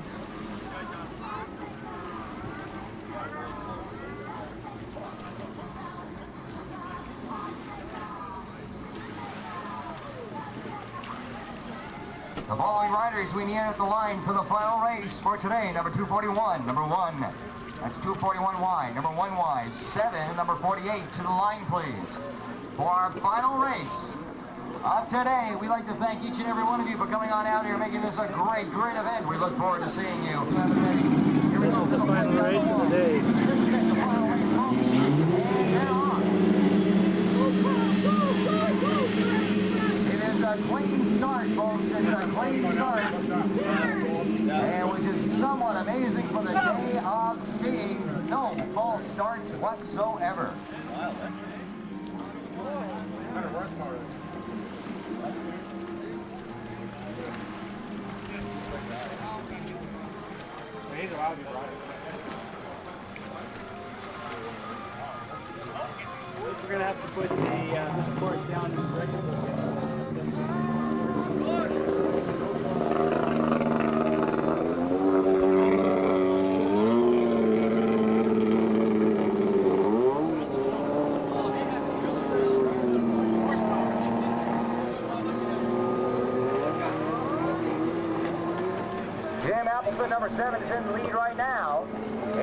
The following riders we need at the line for the final race for today. Number 241, number 1. That's 241Y, number 1Y, 7, number 48 to the line, please. For our final race of today, we'd like to thank each and every one of you for coming on out here, making this a great, great event. We look forward to seeing you. This is the final race of the day. A clean start, folks. It's a clean start, and which is somewhat amazing for the day of skiing. No false starts whatsoever. He's a lousy rider. We're gonna have to put the this course down in the record. Number 7 is in the lead right now.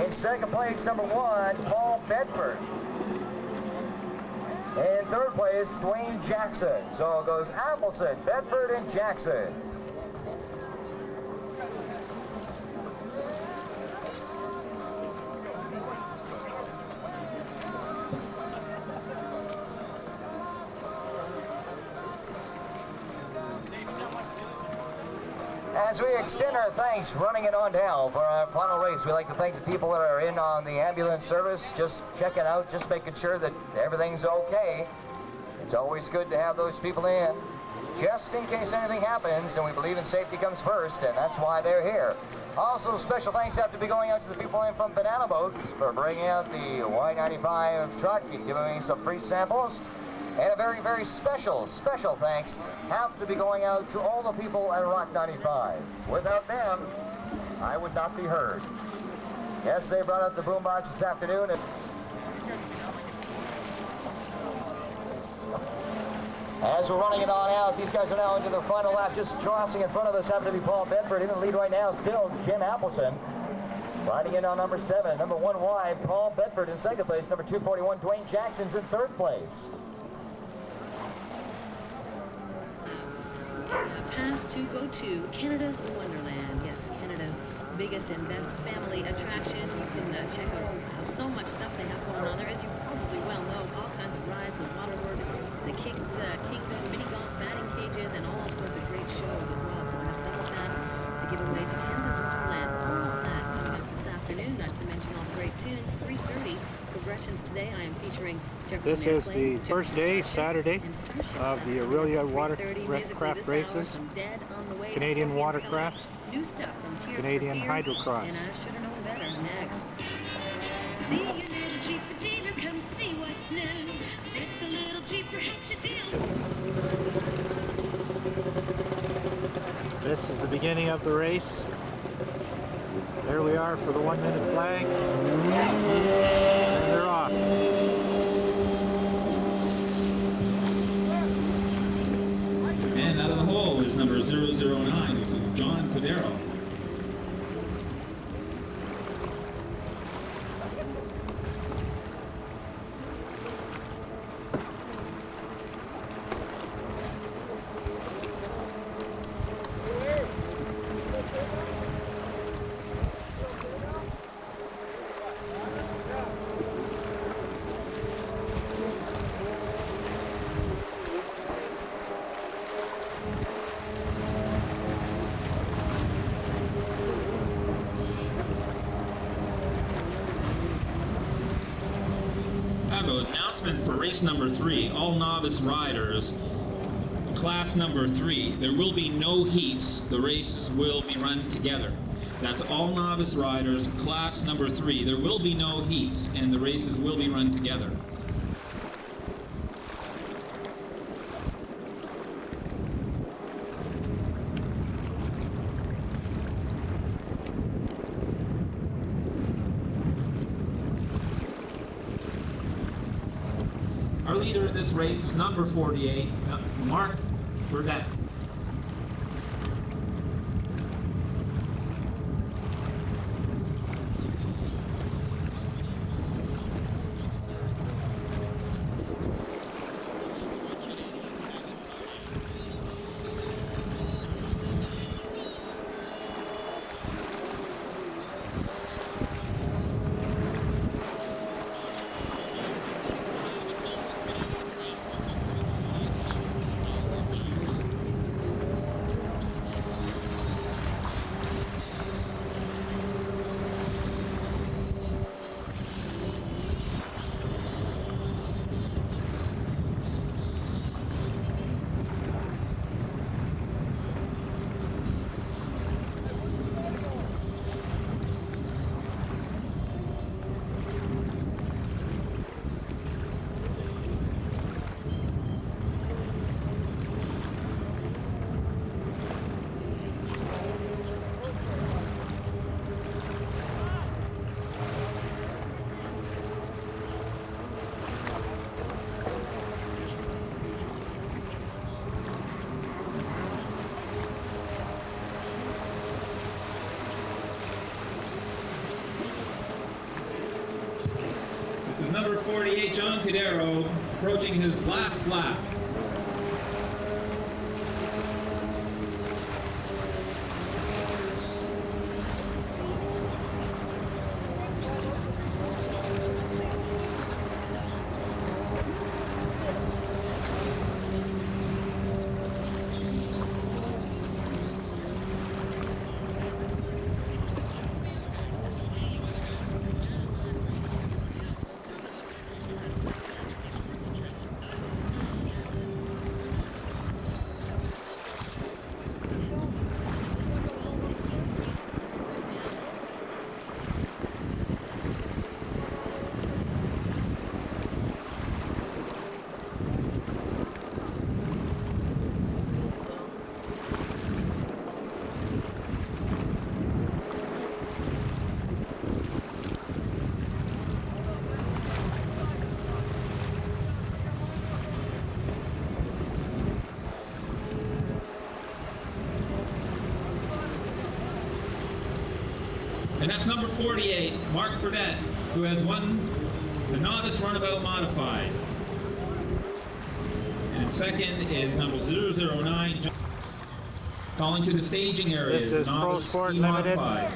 In second place, number 1, Paul Bedford. In third place, Dwayne Jackson. So it goes Appleson, Bedford, and Jackson. As we extend our thanks, running it on down for our final race, we'd like to thank the people that are in on the ambulance service, just checking out, just making sure that everything's okay. It's always good to have those people in, just in case anything happens, and we believe in safety comes first, and that's why they're here. Also, special thanks have to be going out to the people in from Banana Boats for bringing out the Y95 truck and giving me some free samples. And a very, very special thanks have to be going out to all the people at Rock 95. Without them, I would not be heard. Yes, they brought out the boombox this afternoon. As we're running it on out, these guys are now into their final lap. Just crossing in front of us happen to be Paul Bedford. In the lead right now still is Jim Appleson. Riding in on number 7, number 1Y, Paul Bedford in second place. Number 241, Dwayne Jackson's in third place. Pass to go to Canada's Wonderland. Yes, Canada's biggest and best family attraction. You can check out so much stuff they have going on there. As you probably well know, all kinds of rides, the waterworks, the King's Kingdom, mini golf, batting cages, and all sorts of great shows as well. So I have a double pass to give away to Canada's Wonderland. All of that coming up this afternoon, not to mention all the great tunes. 3:30 progressions today. I am featuring Jefferson This is Airplane, the first day, Saturday, of the Orillia Watercraft races. Canadian Watercraft, Canadian Hydrocross. And I should have known better. Next. See your little Jeep dealer, come see what's new. With the little Jeeper hit your deal. This is the beginning of the race. Here we are for the 1 minute flag. And they're off. And out of the hole is number 009, which is John Cordero. Announcement for race number 3, all novice riders, class number 3. There will be no heats. The races will be run together. That's all novice riders, class number 3. There will be no heats, and the races will be run together. Our leader in this race is number 48, Mark Burdett. This is number 48, John Cordero, approaching his last lap. And that's number 48, Mark Burdett, who has won the novice runabout modified. And second is number 009, calling to the staging area. This is Pro Sport Limited. Modified.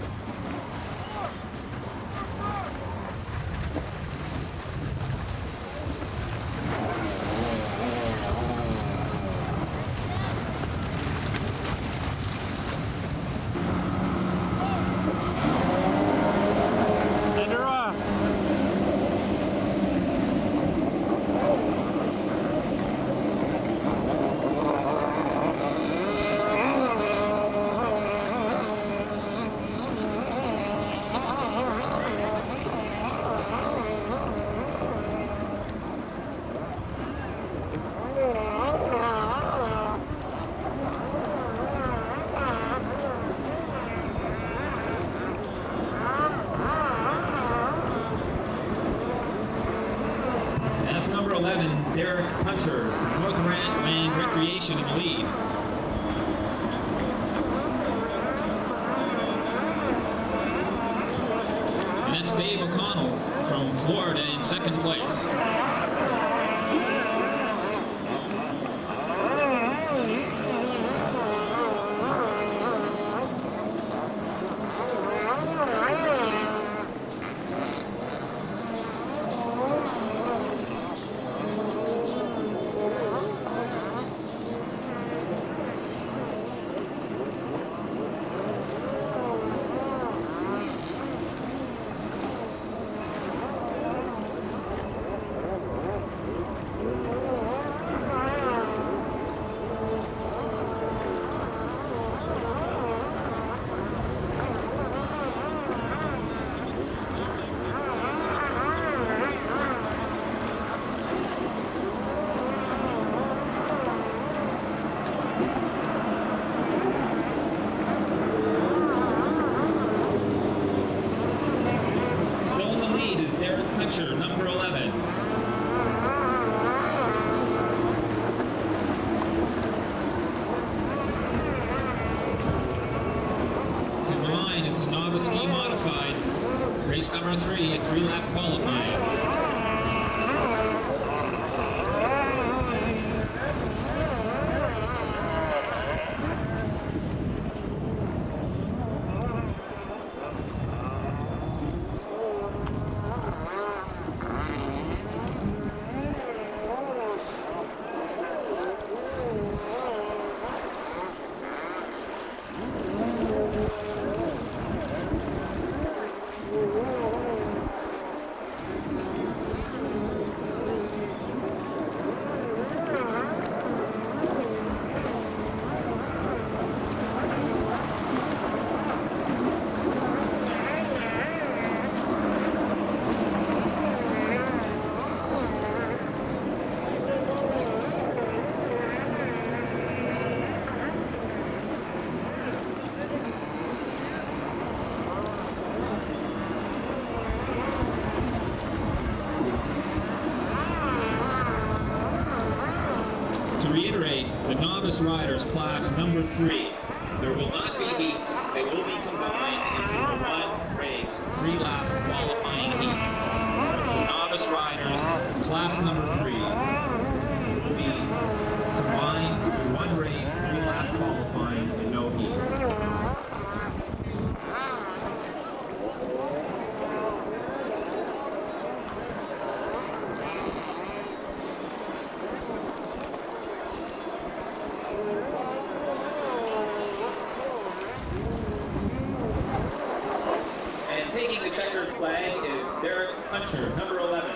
11, Derek Puncher, Northland Recreation in the lead. And that's Dave O'Connell from Florida in second place. Number 11. In the line is the novice ski modified. Race number 3, a 3-lap qualifying. To reiterate, the novice riders class number 3. There will not be heats. They will be combined into one race, 3-lap qualifying heat. So novice riders, class number 3, will be combined into one race, 3-lap qualifying, and no heats. Taking the checkered flag is Derek Puncher, number 11.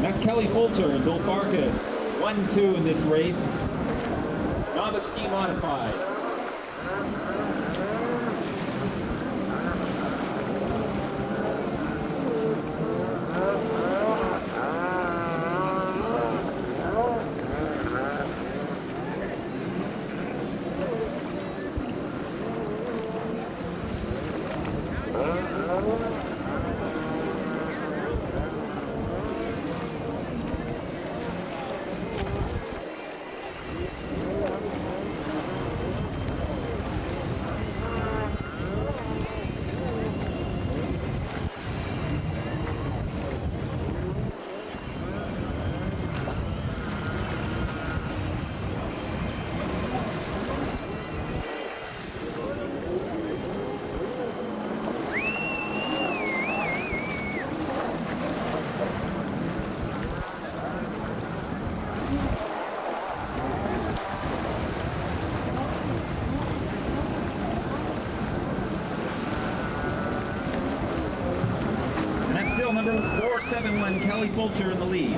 That's Kelly Fulter and Bill Farkas, 1-2 in this race. Novice ski modified. still number 471, Kelly Fulcher in the lead.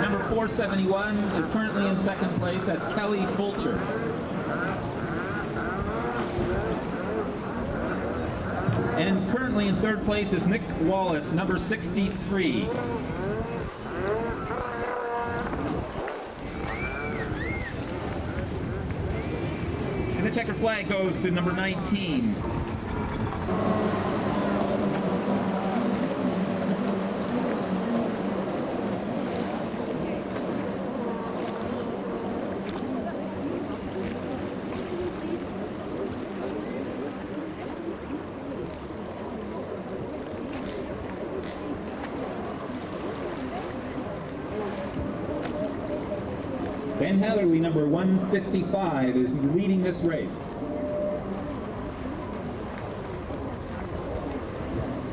Number 471 is currently in second place. That's Kelly Fulcher. And currently in third place is Nick Wallace, number 63. And the checker flag goes to number 19. Ben Hatherley, number 155, is leading this race.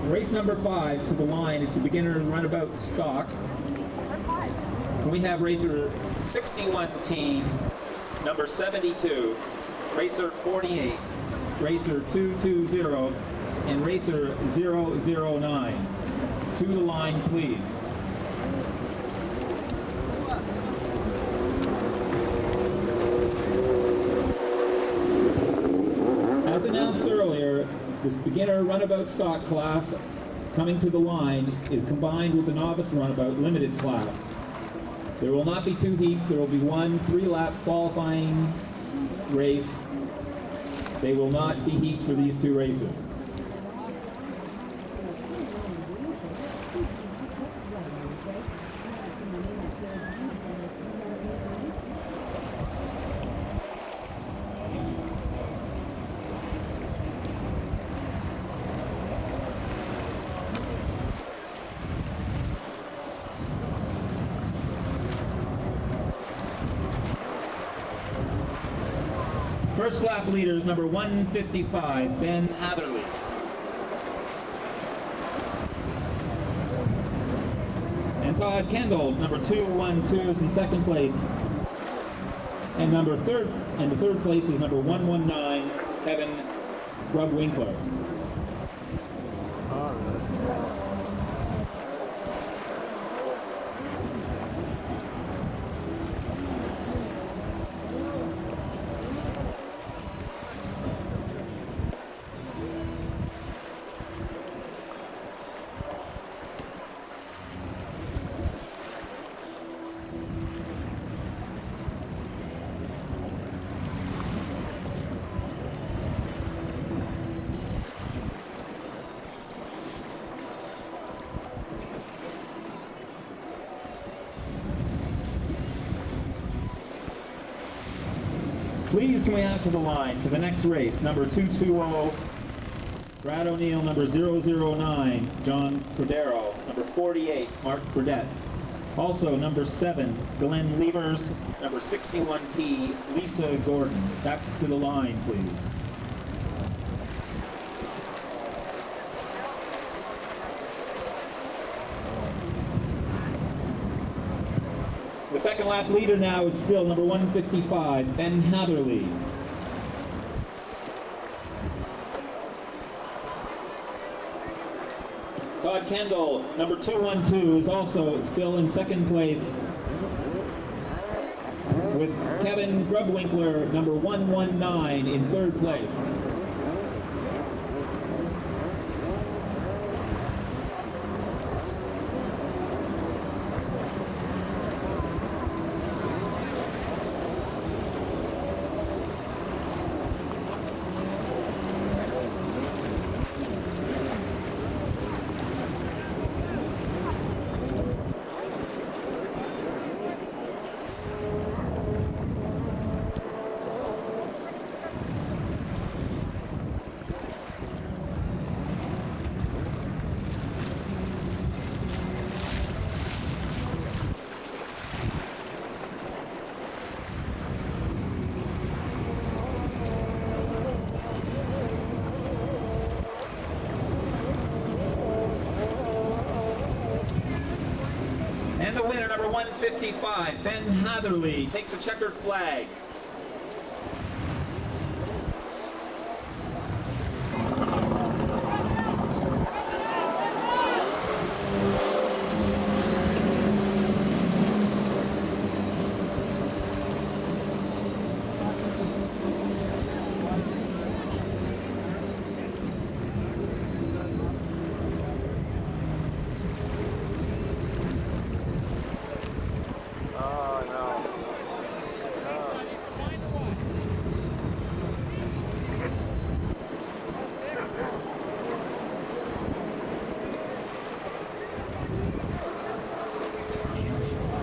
Race number 5 to the line. It's a beginner and runabout stock. We have racer 61T, number 72, racer 48, racer 220, and racer 009. To the line, please. As announced earlier, this beginner runabout stock class coming to the line is combined with the novice runabout limited class. There will not be 2 heats, there will be one 3-lap qualifying race. They will not be heats for these 2 races. First lap leader is number 155, Ben Hatherley. And Todd Kendall, number 212, is in second place. And the third place is number 119, Kevin Grubwinkler. Please can we have to the line for the next race, number 220, Brad O'Neill, number 009, John Cordero, number 48, Mark Burdett. Also, number 7, Glenn Levers, number 61T, Lisa Gordon. That's to the line, please. The second lap leader now is still number 155, Ben Hatherley. Todd Kendall, number 212, is also still in second place, with Kevin Grubwinkler, number 119, in third place. And the winner, number 155, Ben Hatherley, takes a checkered flag.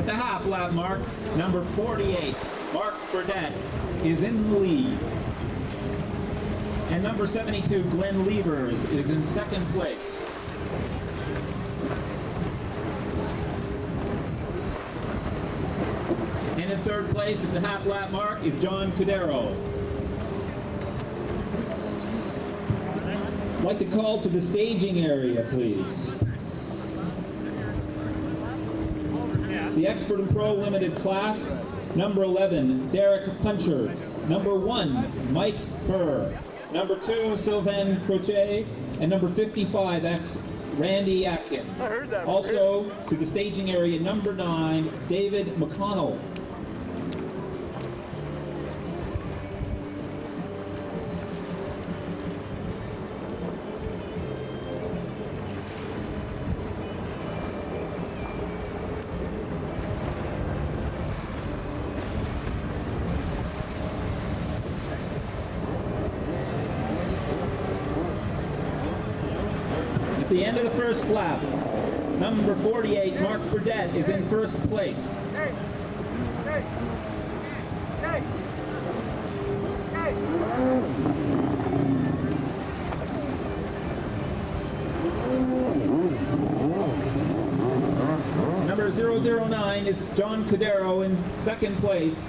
The half lap mark, number 48, Mark Burdett, is in the lead. And number 72, Glenn Levers, is in second place. And in third place at the half lap mark is John Cudero. I'd like to call to the staging area, please. The Expert and Pro Limited class, number 11, Derek Puncher. Number 1, Mike Burr. Number 2, Sylvain Crochet. And number 55, Randy Atkins. Also, to the staging area, number 9, David McConnell. At the end of the first lap, number 48, Mark Burdett, is in first place. Number 009 is John Cudero in second place.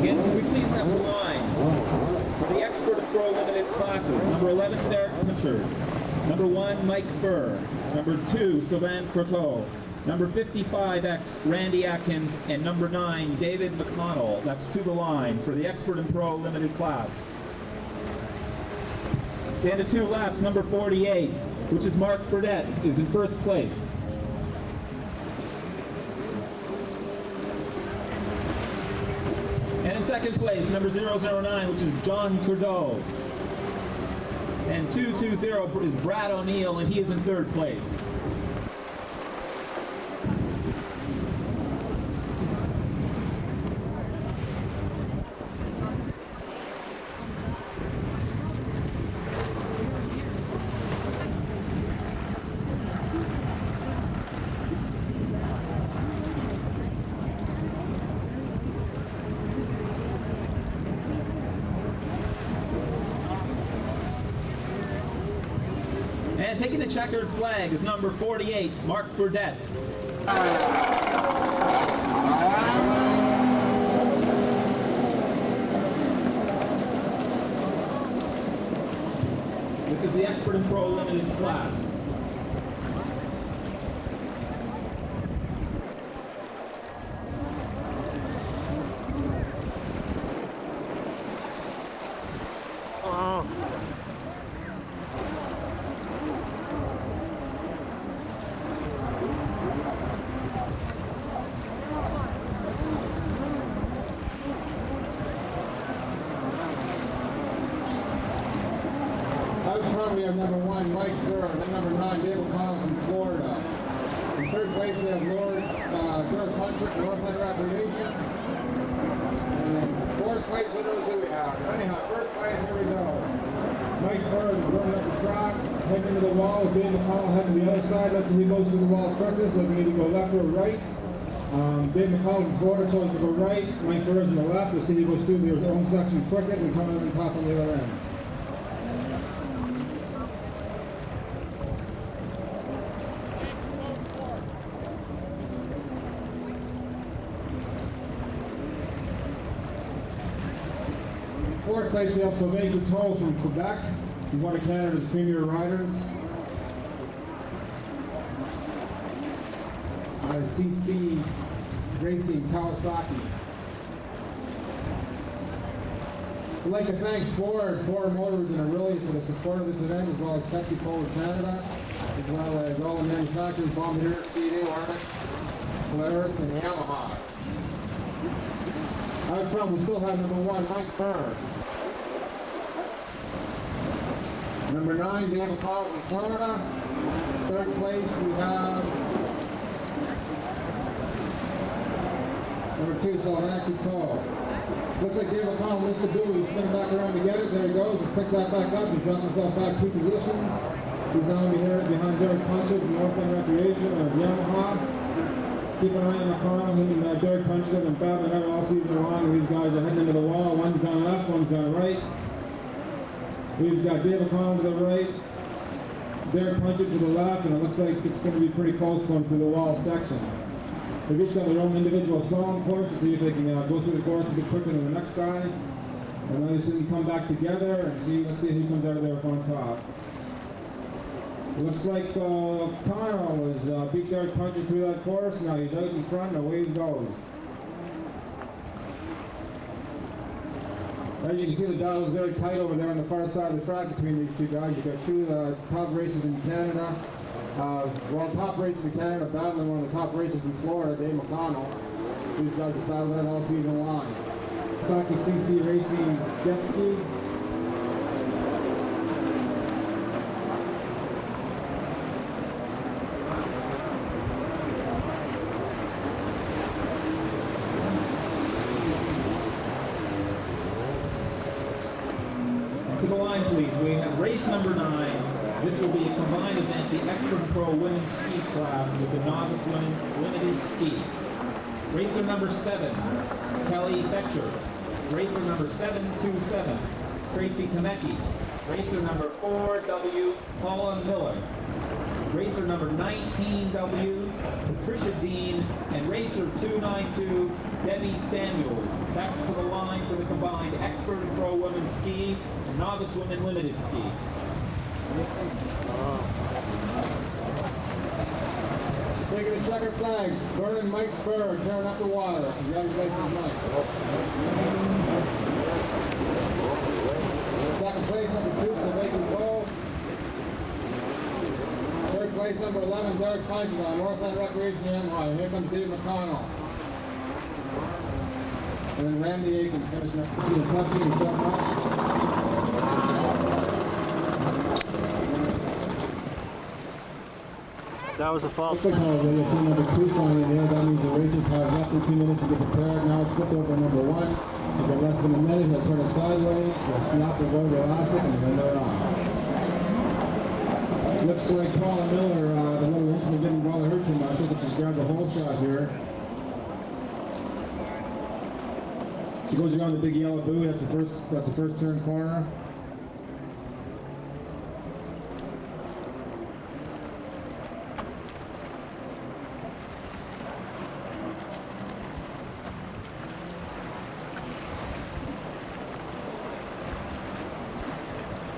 Again, can we please have the line for the Expert and Pro Limited classes? Number 11, Derek Puncher. Number 1, Mike Burr. Number 2, Sylvain Croteau. Number 55X, Randy Atkins. And number 9, David McConnell. That's to the line for the Expert and Pro Limited class. At the end of 2 laps, number 48, which is Mark Burdett, is in first place. And in second place, number 009, which is John Curdo. And 220 is Brad O'Neill, and he is in third place. And taking the checkered flag is number 48, Mark Burdett. is the Expert and Pro Limited class. Out front we have number 1, Mike Burr, then number 9, Dave O'Connell from Florida. In third place we have Derek Puncher from Northland Recreation. And then fourth place, who knows who we have? Anyhow, first place, here we go. Mike Burr is running up the track, heading into the wall, with Dave McConnell heading to the other side. Let's see who goes to the wall quickest, looking either go left or right. Dave McConnell from Florida chose to go right, Mike Burr is on the left. We'll see who goes through their own section quickest and coming on top on the other end. Fourth place we have Sylvain Couture from Quebec. He's one of Canada's premier riders. CC Racing Kawasaki. We'd like to thank Ford Motors and Orillia for the support of this event, as well as PepsiCo of Canada, as well as all the manufacturers, Bombardier, CD, Arctic, Polaris, and Yamaha. Out front, we still have number 1, Mike Burr. Number 9, Dave O'Connell from Florida. Third place, we have number 2, Sylvain Couture. Looks like Dave O'Connell missed the buoy. He's spinning back around to get it. There he goes. He's picked that back up. He's brought himself back 2 positions. He's down behind Derek Puncher from Northland Recreation of Yamaha. Keep an eye on McConnell, him and Derek Puncher have been battling out all season long. These guys are heading into the wall. One's gone left, one's gone right. We've got Dave O'Connell to the right, Derek Puncher to the left, and it looks like it's going to be pretty close going through the wall section. They've each got their own individual slalom course to see if they can go through the course a bit quicker than the next guy. And then they can come back together and see, let's see who comes out of there from top. It looks like O'Connell has beat Derek Puncher through that course. Now he's out in front and away he goes. As you can see, the dial is very tight over there on the far side of the track between these two guys. You've got 2 top races in Canada. Top races in Canada, battling one of the top races in Florida, Dave McConnell. These guys have battled it all season long. Saki CC Racing Jet Ski. To the line, please. We have race number 9. This will be a combined event, the Expert Pro Women's Ski class with the Novice Women Limited Ski. Racer number 7, Kelly Fetcher. Racer number 727, Tracy Temecki. Racer number 4W, Paula Miller. Racer number 19W, Patricia Dean. And racer 292, Debbie Samuels. That's to the line for the combined Expert and Pro Women's Ski and Novice Women Limited Ski. Taking the checkered flag, Vernon Mike Burr tearing up the water. Congratulations, Mike. Second place, number 2, Sylvain Couture. Third place, number 11, Derek Puncher on Northland Recreation Yamaha. And here comes Dave McConnell. And then Randy Aikens finishing up the touching and setting up. That was a false. Looks like you'll see number 2 sign in there. That means the racers have less than 2 minutes to get prepared. Now it's flipped over number 1. They've got less than a minute. They'll turn it sideways. They'll snap the road elastic, and then they're on. Looks like Paula Miller, the little incident didn't bother her too much. I think she's grabbed the whole shot here. She goes around the big yellow buoy. That's the first turn corner.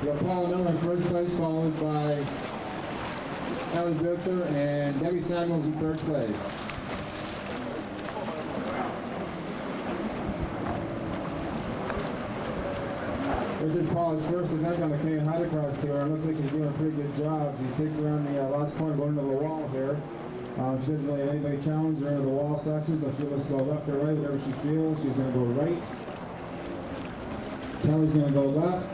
We have Paul Miller in first place, followed by Ellie Bircher and Debbie Samuels in third place. This is Paul's first event on the Canadian Hydrocross Tour. It looks like she's doing a pretty good job. She takes around the last corner going into the wall here. She doesn't really let anybody challenge her into the wall section, so she'll just go left or right, whatever she feels. She's going to go right. Kelly's going to go left.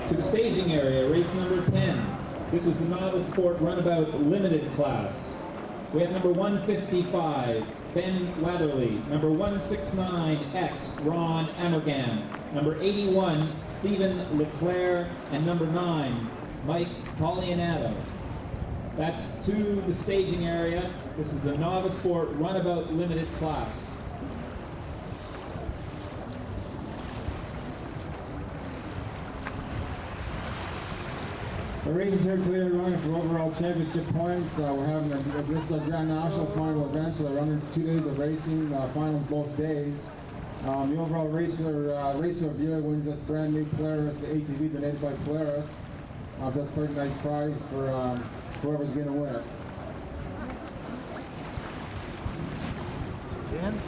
To the staging area, race number 10. This is the Novice Sport Runabout Limited class. We have number 155, Ben Weatherly. Number 169X, Ron Amergan. Number 81, Stephen Leclerc. And number 9, Mike Polianato. That's to the staging area. This is the Novice Sport Runabout Limited class. The races here clearly running for overall championship points. We're having this is our Grand National final event, so they're running 2 days of racing, finals both days. The overall racer of the year wins this brand new Polaris, the ATV donated by Polaris. So that's a pretty nice prize for whoever's going to win it. Dan?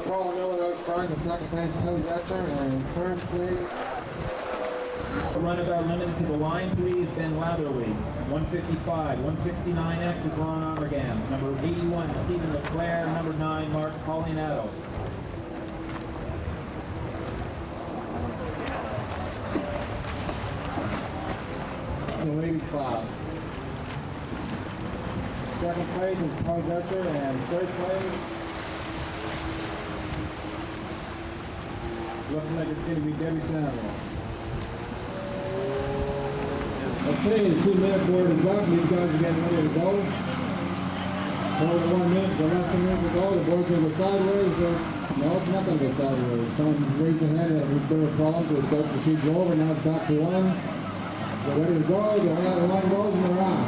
Paul Miller out front, in second place, Kelly Dutcher, and in third place. Runabout limited to the line, please. Ben Latherley. 155. 169X is Ron Amergan. Number 81, Stephen Leclerc. Number 9, Mark Polianato. The ladies class. Second place is Kelly Dutcher, and third place. Looking like it's going to be Debbie Samuels. Okay, the 2-minute board is up. These guys are getting ready to go. Over 1 minute, the last 1 minute to go. The board's going to go sideways. No, it's not going to go sideways. Someone raised their hand that there were problems, so they start the procedure over. Now it's back to 1. They're ready to go. The line goes and they're on.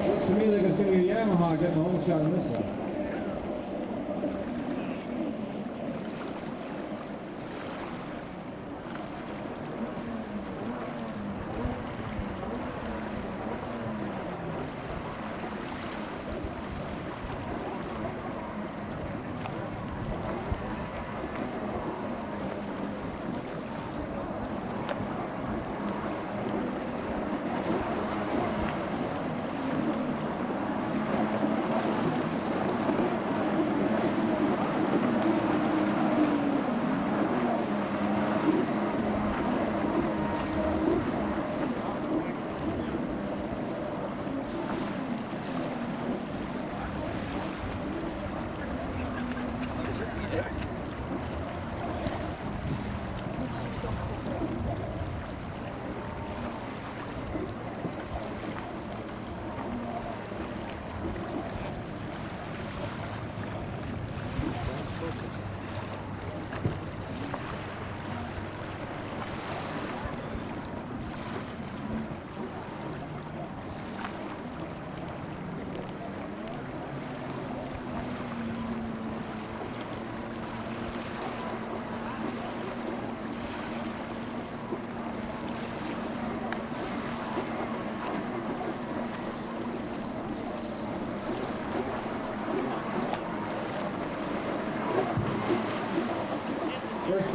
Looks to me like it's going to be a Yamaha getting the whole shot on this one.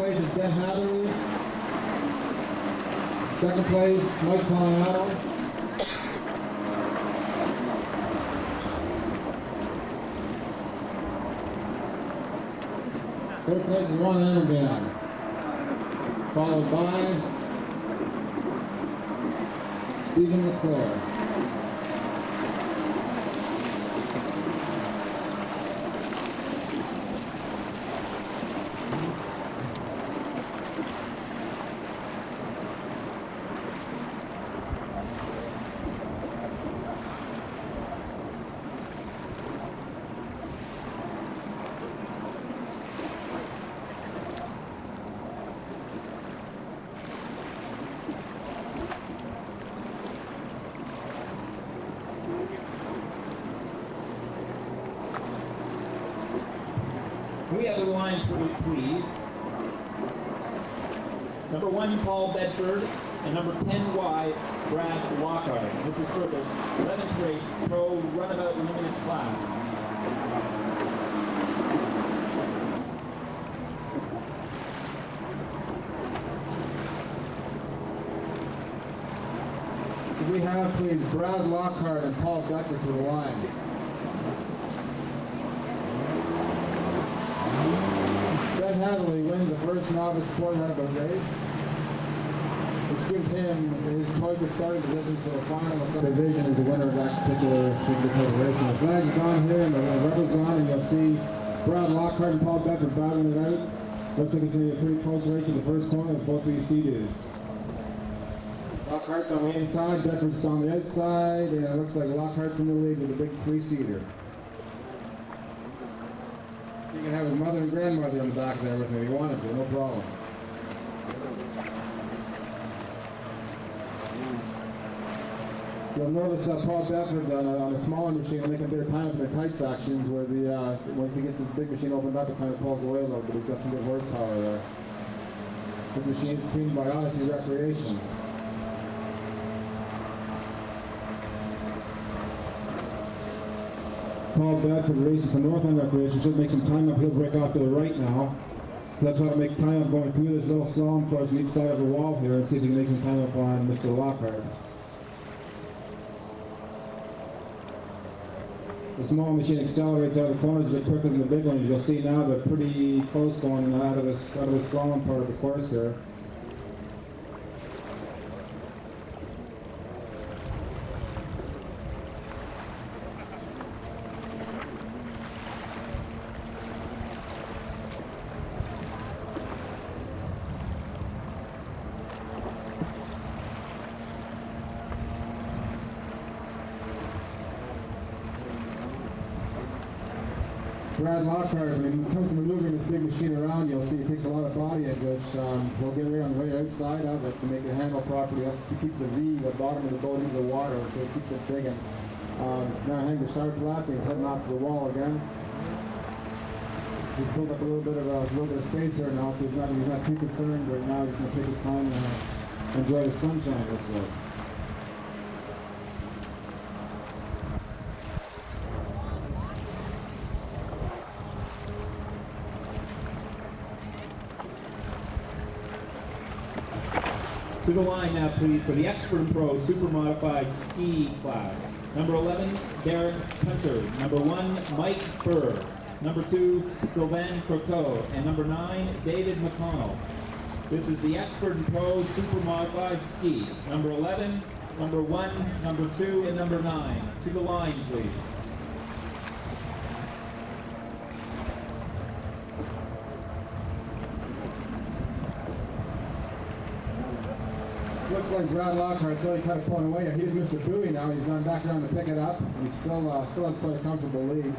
place is Ben Hatherley. Second place, Mike Colorado. Third place is Ron Andergan, followed by Stephen LeClaire. Can we have the line, please? Number 1, Paul Bedford, and number 10Y, Brad Lockhart. This is for the 11th race Pro Runabout Limited class. Could we have, please, Brad Lockhart and Paul Bedford to the line? Ben Hatherley wins the first novice sport runabout race, which gives him his choice of starting positions for the final division as the winner of that particular race. And the flag's gone here and the rubber's gone, and you'll see Brad Lockhart and Paul Bedford battling it out. Looks like it's going to be a pretty close race to the first corner of both these Sea-Doos. Lockhart's on the inside, Bedford's on the outside, and it looks like Lockhart's in the lead with a big 3-seater. You can have his mother and grandmother in the back there with him if you wanted to, no problem. You'll notice Paul Bedford on a smaller machine will make a bit of time up in the tight sections where once he gets this big machine opened up, it kind of pulls away a little bit. He's got some good horsepower there. This machine is tuned by Odyssey Recreation. Paul Bedford races for Northland Recreation. Should make some time up. He'll break off to the right now. He'll try to make time up going through this little slalom course on each side of the wall here and see if he can make some time up on Mr. Lockhart. The small machine accelerates out of the corners a bit quicker than the big one. As you'll see now, they're pretty close going out of this slalom part of the course here. Brad Lockhart, when it comes to maneuvering this big machine around, you'll see it takes a lot of body in, which we'll get right on the very outside of it to make it handle properly. That's to keep the V, the bottom of the boat, into the water, so it keeps it digging. Now Hank the sharp left, he's heading off to the wall again. He's built up a little bit of space here now, so he's not too concerned right now. He's going to take his time and enjoy the sunshine, it looks like. To the line now, please, for the Expert and Pro Super Modified Ski class. Number 11, Derek Hunter. Number 1, Mike Burr. Number 2, Sylvain Croteau. And number 9, David McConnell. This is the Expert and Pro Super Modified Ski. Number 11, number 1, number 2, and number 9. To the line, please. Looks like Brad Lockhart until he kind of pulling away. He's Mr. Bowie now. He's gone back around to pick it up. He still has quite a comfortable lead.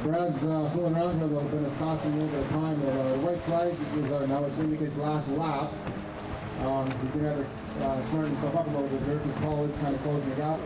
Brad's fooling around here a little bit. It's costing a little bit of time. The white flag is now, which indicates last lap. He's going to have to smart himself up a little bit here because Paul is kind of closing it out.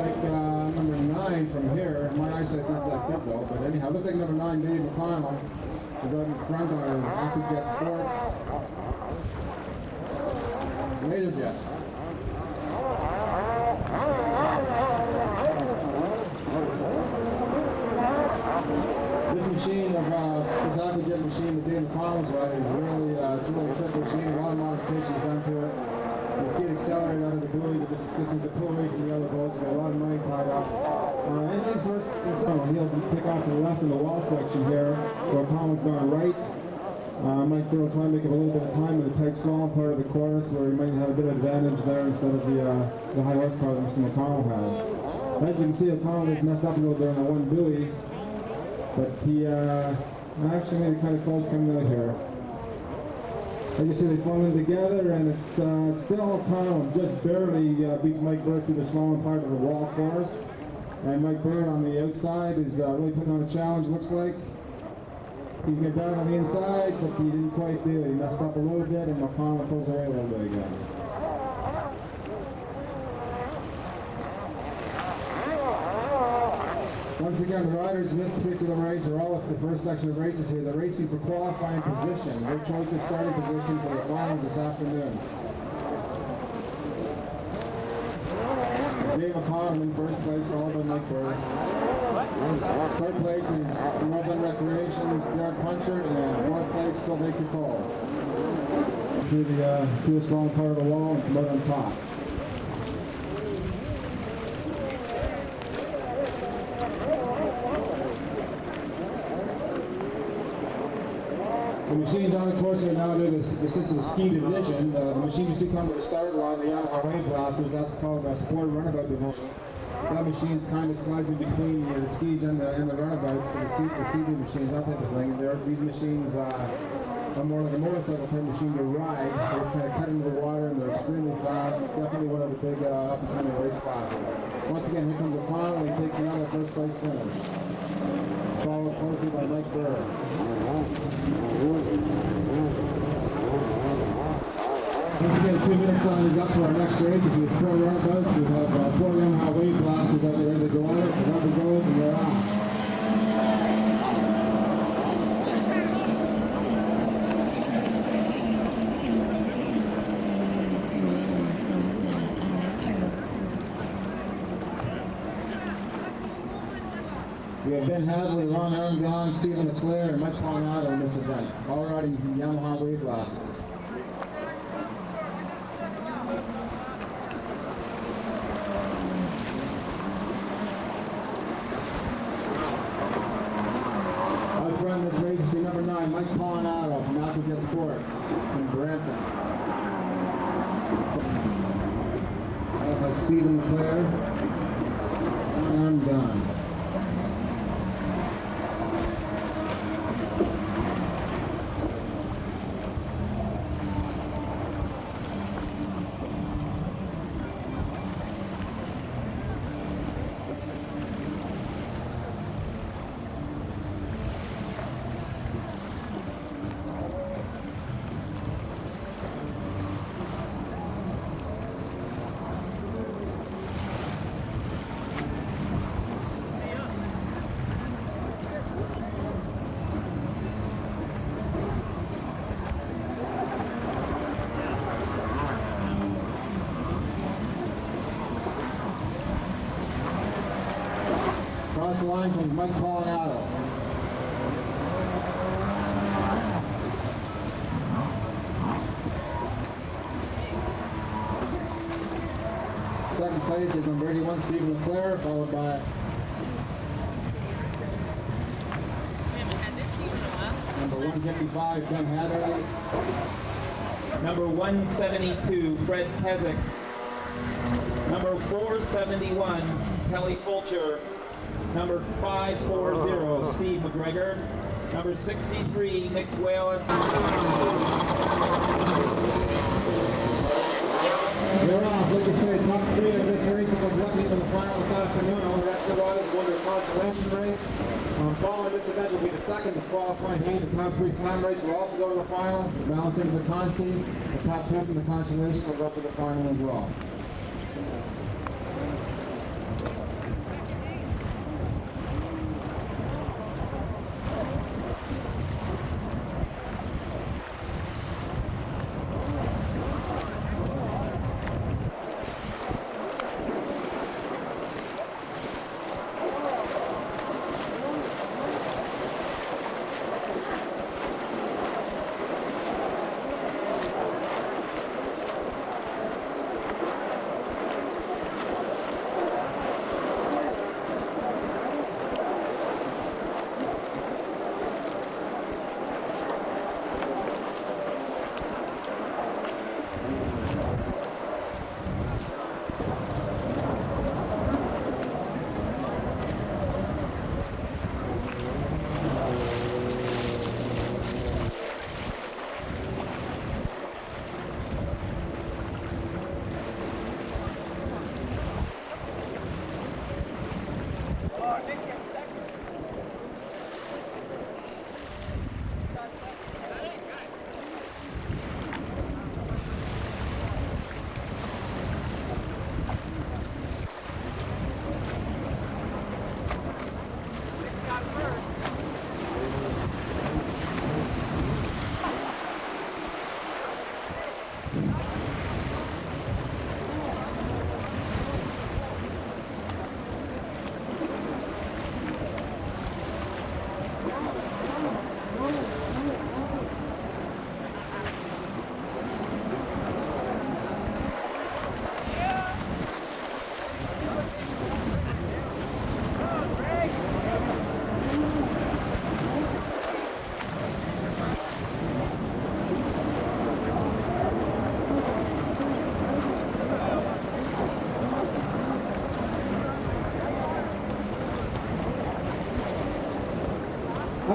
like number 9 from here. My eyesight's not that good though, but anyhow, looks like number 9, Dave McConnell, is out in front on his Happy Jet Sports Laser Jet. This machine of this Happy Jet machine that Dave McConnell's riding is really, it's a really trick machine. A lot of modifications done to it. You see it accelerate out of the buoys. This is a pull away from the other boats. Got a lot of money tied up. And then first install, he'll pick off to the left in the wall section here, where Collins gone right. Mike Burrow will try and make up a little bit of time with a tight slalom part of the course, where he might have a bit of advantage there instead of the high horsepower that Mr. McConnell has. As you can see, O'Connell just messed up a little there on the one buoy, but he actually made it kind of close coming out here. As you see, they fall in together, and it's still O'Connell just barely beats Mike Burrow through the slalom part of the wall course. And Mike Burrow on the outside is really putting on a challenge, looks like. He's going down on the inside, but he didn't quite do it. He messed up a little bit, and McConnell pulls away a little bit again. Once again, the riders in this particular race are all for the first section of races here. They're racing for qualifying position, their choice of starting position for the finals this afternoon. Dave McConnell in first place, followed by Mike Burrow. Third place is All Brand Recreation's Derek Punchard, and fourth place, Sylvain Cole. Through the strong part of the wall and come out on top. The machines on the course right now, this is the ski division. The machine you see come with the start line, the Yamaha Wave Blasters, that's called the sport runabout division. That machine's kind of slides in between the skis and the runabouts, the CV machines, that type of thing. And these machines are more like a motorcycle type machine to ride. They just kind of cut into the water and they're extremely fast. Definitely one of the big up-and-coming race classes. Once again, here comes O'Connell. He takes another first place finish. Followed closely by Mike Burrow. Once again, 2 minutes signing up for our next race. This is 4 runabouts. We have 4 Yamaha Wave Blasters out there ready to go on it. The rubber goes and they're off. We have Ben Hadley, Ron Armstrong, Stephen LeClaire, and Mike Palmado in this event, all riding Yamaha Wave Blasters. Out front in this race, you see number 9, Mike Palmado from Happy Jet Sports in Brampton. Followed by Stephen LeClaire, and I'm done. Across the line comes Mike Palmado. Second place is number 81, Stephen LeClaire, followed by number 155, Ben Hadley. Number 172, Fred Pezic. Number 471, Kelly Fulcher. Number 540, Steve McGregor. Number 63, Nick Wallace. They're off. Like I say, top 3 of this race will be looking for the final this afternoon. All the extra riders will go to a consolation race. Following this event will be the second to qualify heat. The top 3 flam race will also go to the final. The balance into the consi. The top 2 from the consolation will go to the final as well.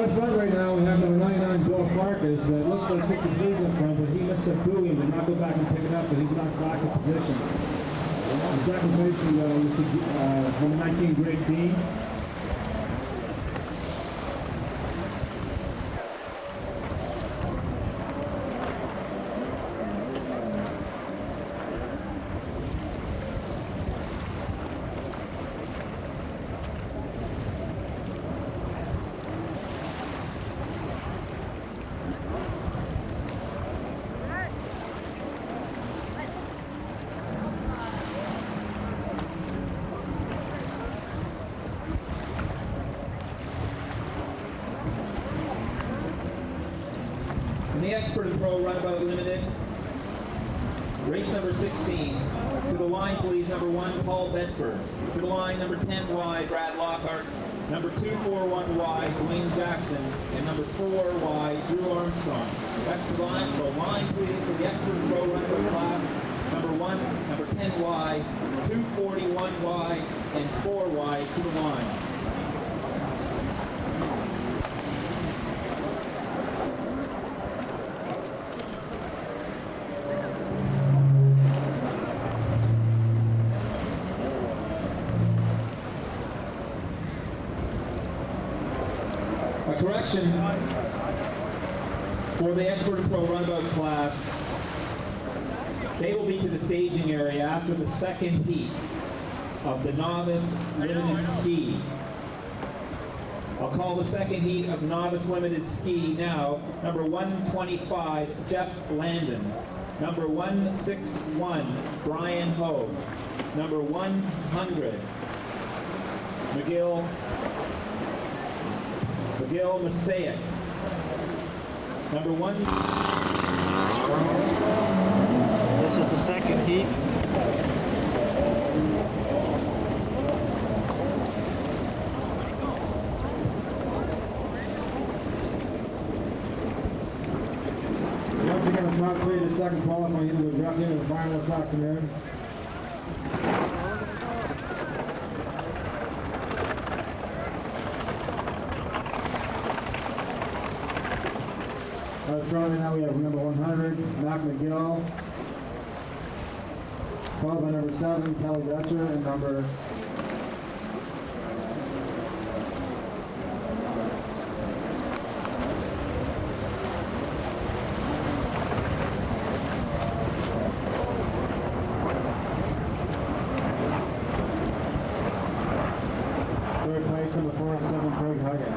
Out front right now, we have number 99, Bill Farkas. It looks like 63's in front, but he missed a buoy and did not go back and pick it up, so he's not back in position. The second place was number 19, Greg Dean. In the Expert and Pro Runabout Limited, race number 16. To the line, please, number 1, Paul Bedford. To the line, number 10Y, Brad Lockhart. Number 241Y, Dwayne Jackson. And number 4Y, Drew Armstrong. That's to the line, please, for the Expert and Pro Runabout class. Number 1, number 10Y, 241Y, and 4Y to the line. Correction for the Expert and Pro Runabout class. They will be to the staging area after the second heat of the Novice Limited Ski. I'll call the second heat of Novice Limited Ski now. Number 125, Jeff Landon. Number 161, Brian Ho. Number 100, McGill Messiah. Number 1. This is the second heat. Once again, the top 3 to second qualifying into the final this afternoon. Right now we have number 100, Mac McGill, followed by number 7, Kelly Dutcher, and number 3rd place, number 47, Craig Huggett.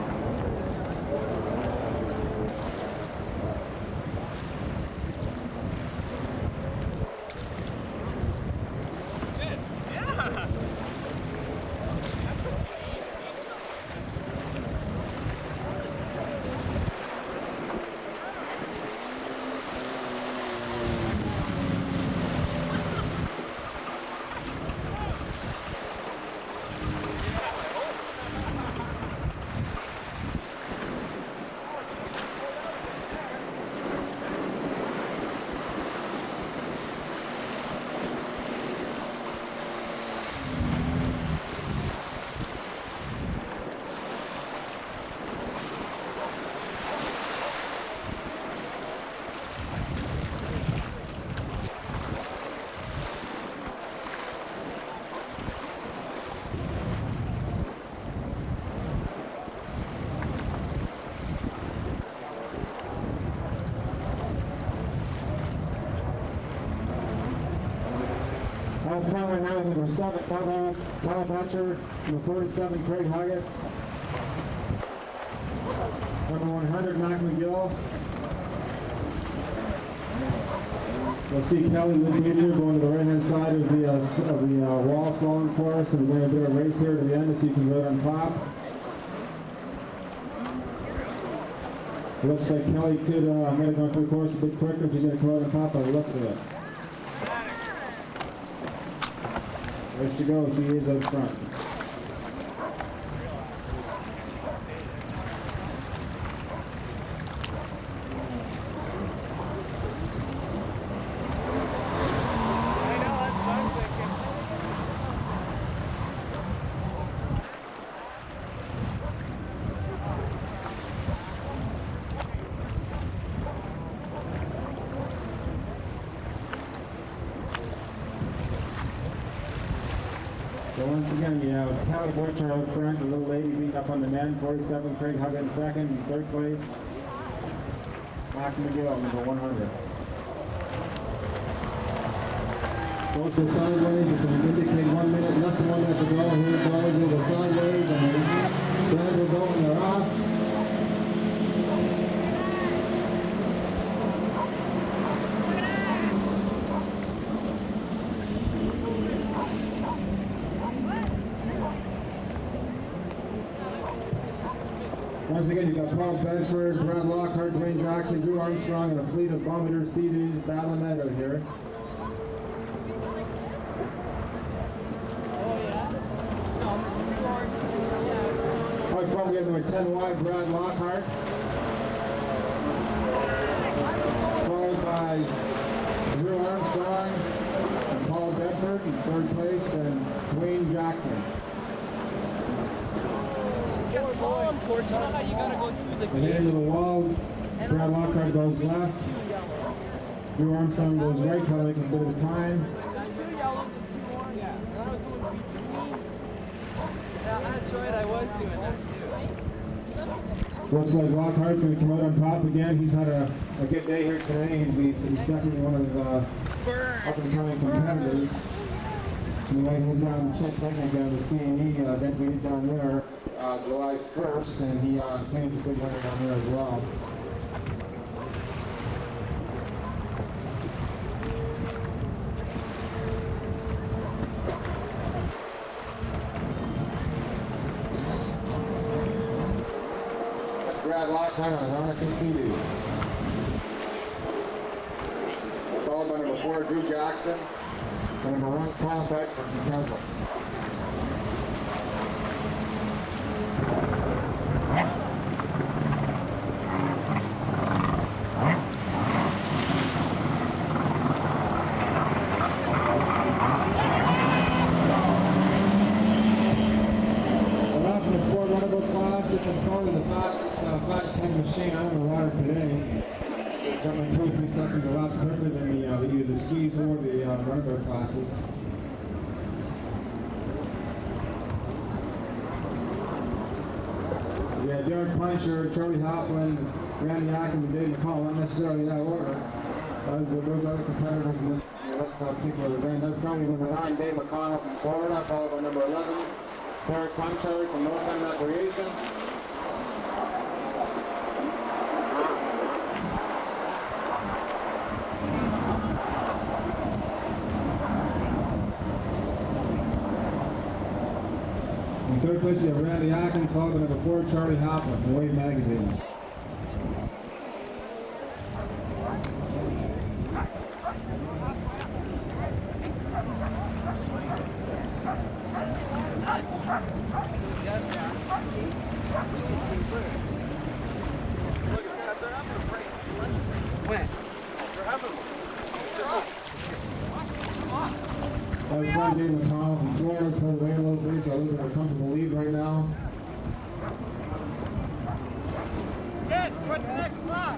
Out front right now, number 7, Kyle Butcher, number 47, Craig Huggett, number 100, Mac McGill. You'll see Kelly Woodbeacher going to the right-hand side of the wall slalom course, and we're going to do a race here to the end to see if he can go on top. It looks like Kelly could might have gone through the course a bit quicker if she's going to come out on top by the looks of it. There she goes, she is up front. once again, you have Kelly Butcher out front, the little lady beating up on the men, 47, Craig Huggins second, in third place, Mac McGill, number 100. Goes to sideways, it's going to indicate 1 minute, less than 1 minute to go. Here it goes, it goes sideways, and then will go and they're off. Once again, you've got Paul Bedford, Brad Lockhart, Dwayne Jackson, Drew Armstrong, and a fleet of Bombardier Sea-Doos battling that out here. Right front, we have number 10 wide, Brad Lockhart. Followed by Drew Armstrong and Paul Bedford in third place, and Dwayne Jackson. Slalom course, you know how you gotta go through the And then into the wall, Brad Lockhart goes left. Drew Armstrong goes right, trying to make a bit of time. There's 2 yellows and 2 orange. Yeah, and I was going between. Yeah, that's right, I was doing that too. Looks like Lockhart's going to come out on top again. He's had a good day here today. He's definitely one of the up-and-coming competitors. We might move down check technique down to C&E event we did down there July 1st, and he claims a big winner down there as well. That's Brad Lockhart on his Odyssey Sea-Doo. Followed by number 4, Drew Jackson. And number 1, Paul Bedford from Tesla. Well, from the sport runabout class, this is probably the fastest flash 10 machine on the water today. Jumping 23 seconds a lap quicker than either the skis or the runabout classes. Yeah, Derek Puncher, Charlie Hopland, Randy Atkins, and Dave McCall, not necessarily in that order. Those are the competitors in this particular event. Up front, we have number 9, Dave McConnell from Florida, followed by number 11, Derek Puncher from North End Recreation. In third place, you have Randy Atkins, followed by number 4, Charlie Hopland from Wave Magazine. Front, Dave McConnell from Florida, pulled away a little bit, so I look at a comfortable lead right now. Ken, what's the next spot?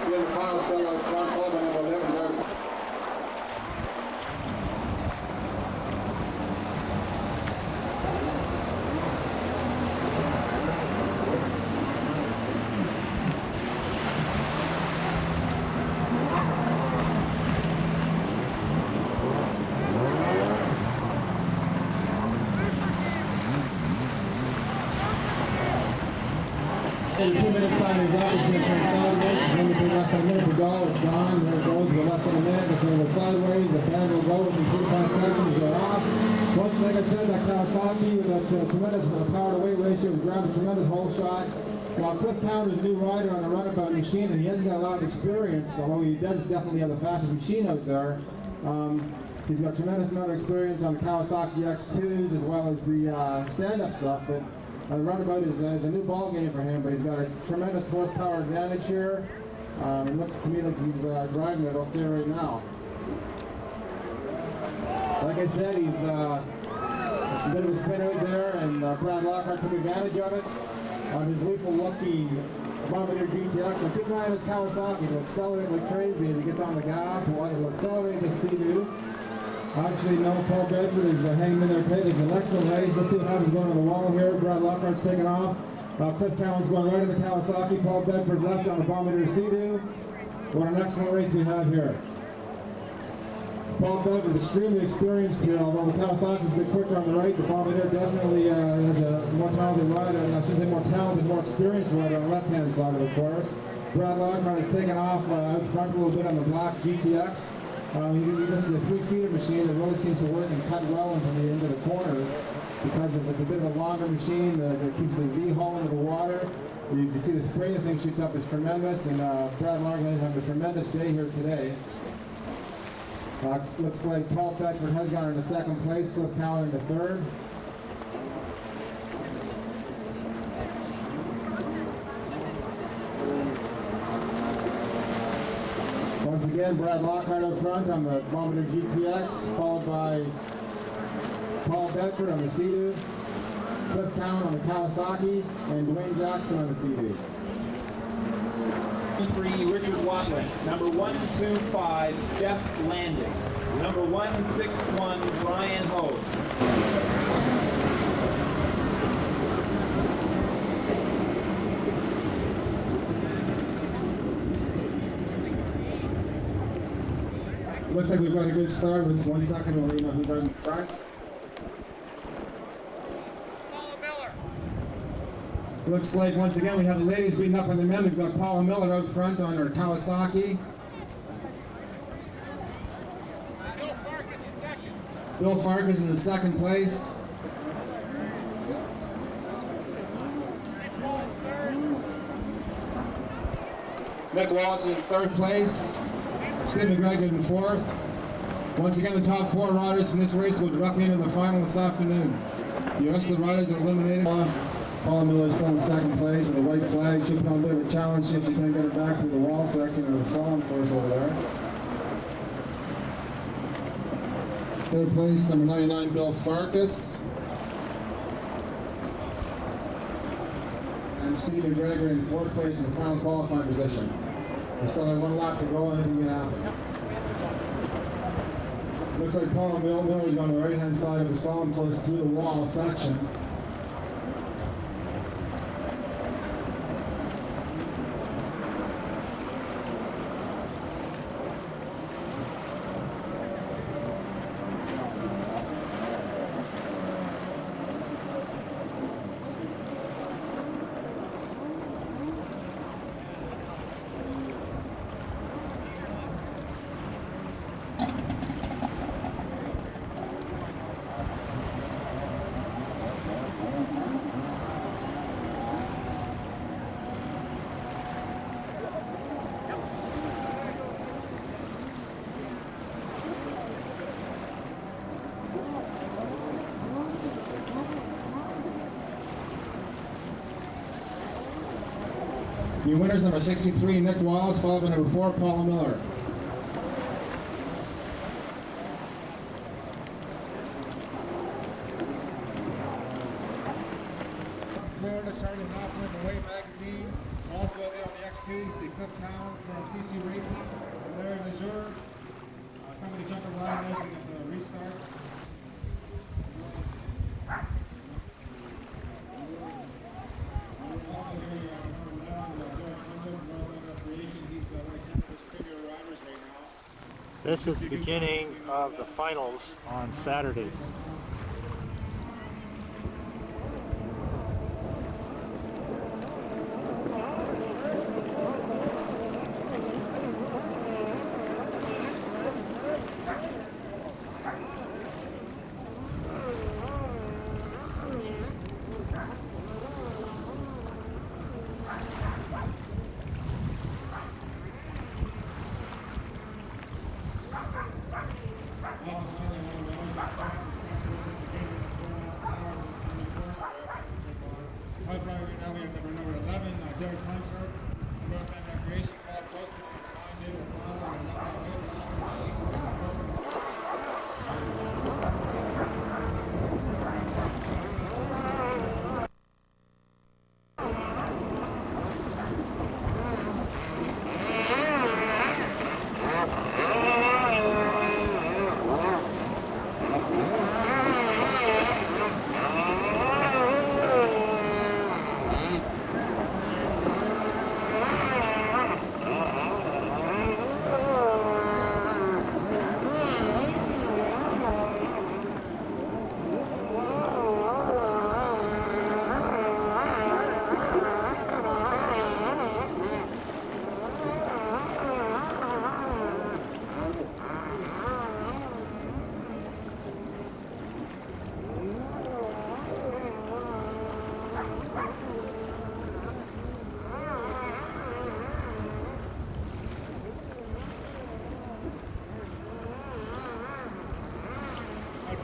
We have the final still out front, followed by number 11, Derek. The 2 minutes time is up. It's going to turn sideways. It's going to be less than a minute to go. It's gone. There it goes. We're less than a minute. It's going to go sideways. The band will go within 45 seconds. They're off. Once, like I said, that Kawasaki with that tremendous power to weight ratio was grabbing a tremendous hole shot. Now, Cliff Counter's a new rider on a runabout machine, and he hasn't got a lot of experience, although he does definitely have the fastest machine out there. He's got a tremendous amount of experience on the Kawasaki X2s as well as the stand-up stuff, but the runabout is a new ball game for him, but he's got a tremendous horsepower advantage here. It looks to me like he's driving it up there right now. Like I said, he's It's a bit of a spin out there, and Brad Lockhart took advantage of it on his lethal-looking Bombardier GTX. Now keep an eye on his Kawasaki. He'll accelerate like crazy as he gets on the gas. He'll accelerate to Sea-Doo. Actually, no, Paul Bedford is hanging in there. There's an excellent race. Let's see what happens going on the wall here. Brad Lockhart's taking off. Cliff Cowan's going right in the Kawasaki. Paul Bedford left on the Bombardier Sea-Doo. What an excellent race we have here. Paul Bedford is extremely experienced here, although the Kawasaki's a bit quicker on the right. The Bombardier definitely has a more talented rider, and I should say more talented, more experienced rider on the left-hand side of the course. Brad Lockhart has taken off out front a little bit on the black GTX. This is a three-seater machine that really seems to work and cut well into the corners because it's a bit of a longer machine that keeps the V-hull into the water. You can see the spray the thing shoots up is tremendous, and Brad Lockhart has had a tremendous day here today. Looks like Paul Bedford has gone into second place, Cliff Cowan into third. Once again, Brad Lockhart up front on the Bombardier GTX, followed by Paul Bedford on the Sea-Doo, Cliff Cowan on the Kawasaki, and Dwayne Jackson on the Sea-Doo. 3, Richard Watling. Number 125, Jeff Landon. Number 161, Brian Ho. Looks like we've got a good start. With 1 second, we'll let you know who's on front. Looks like once again we have the ladies beating up on the men. We've got Paula Miller out front on her Kawasaki. Bill Farkas is in second place. Nick Wallace in third place. Steve McGregor in fourth. Once again, the top 4 riders from this race will directly into the final this afternoon. The rest of the riders are eliminated. Paula Miller is still in second place with a white flag. She'll put on a bit of a challenge if she can't get it back through the wall section of the slalom course over there. Third place, number 99, Bill Farkas. And Steve McGregor in fourth place in the final qualifying position. We still have 1 lap to go, anything can happen. Looks like Paula Miller is on the right-hand side of the slalom course through the wall section. Your winners, number 63, Nick Wallace, followed by number 4, Paula Miller. Florida, Charlie Hoffman from Wave Magazine. Also out there on the X2, you see Cliff Cowan from CC Racing. Larry Lejeune. Somebody jumped the line there at the restart. This is the beginning of the finals on Saturday.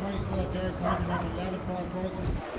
24, Derek Hunter, number 11, Paul Grossman.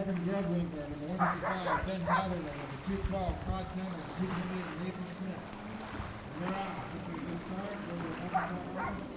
Kevin Grubwinkler, number 155, Ben Hatherley, number 212, Todd Tennant, 228, Nathan Smith. And they're out. This is a good start. Go to the second line.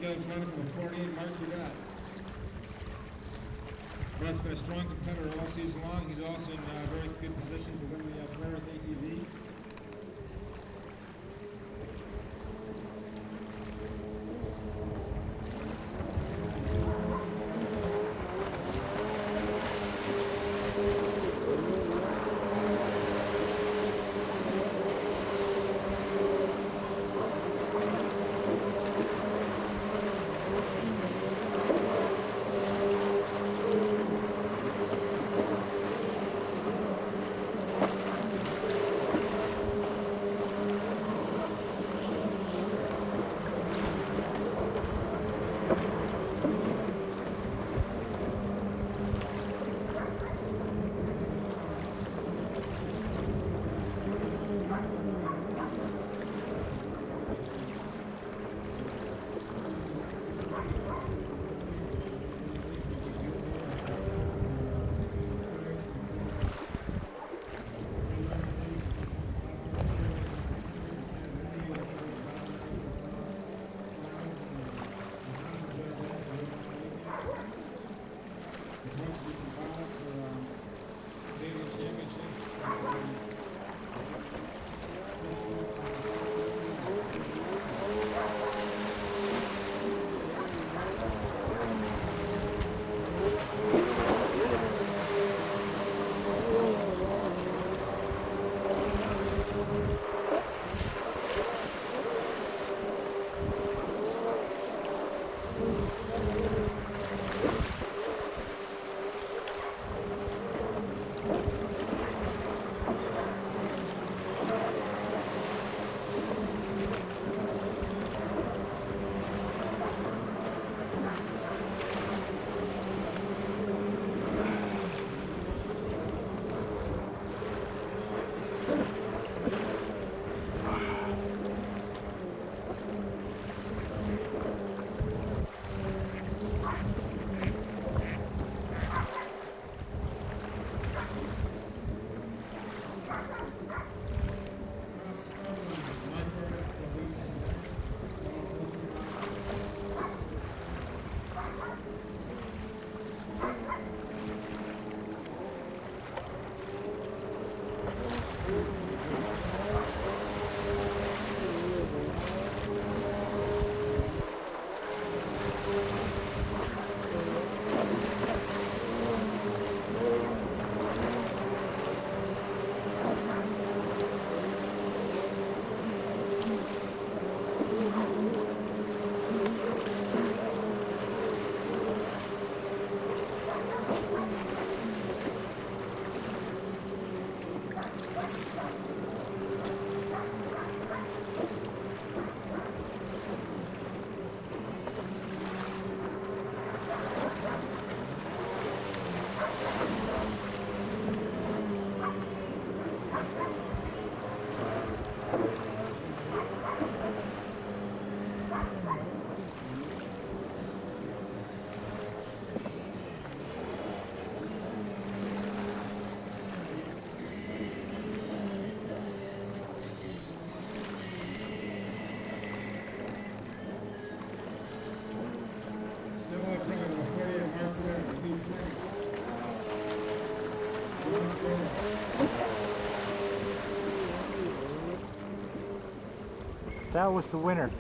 Again, trying from a 48 mark for that. Brett's been a strong competitor all season long. He's also in very good position to win the Polaris ATV. That was the winner.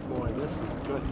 Boy, this is good.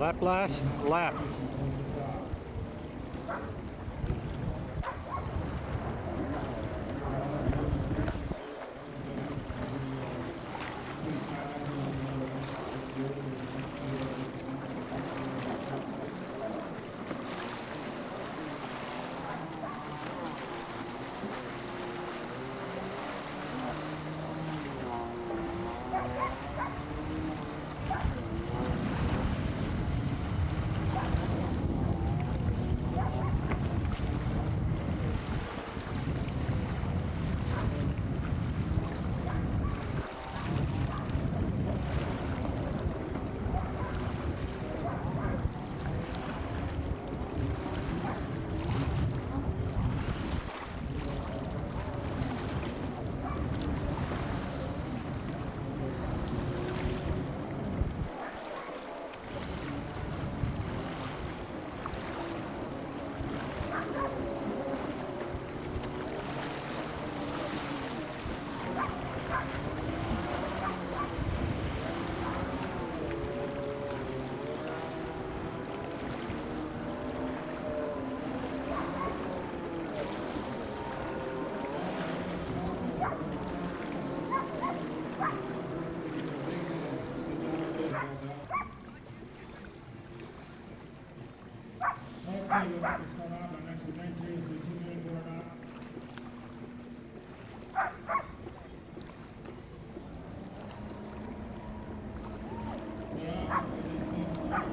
Lap last lap.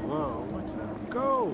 Whoa, look at him go!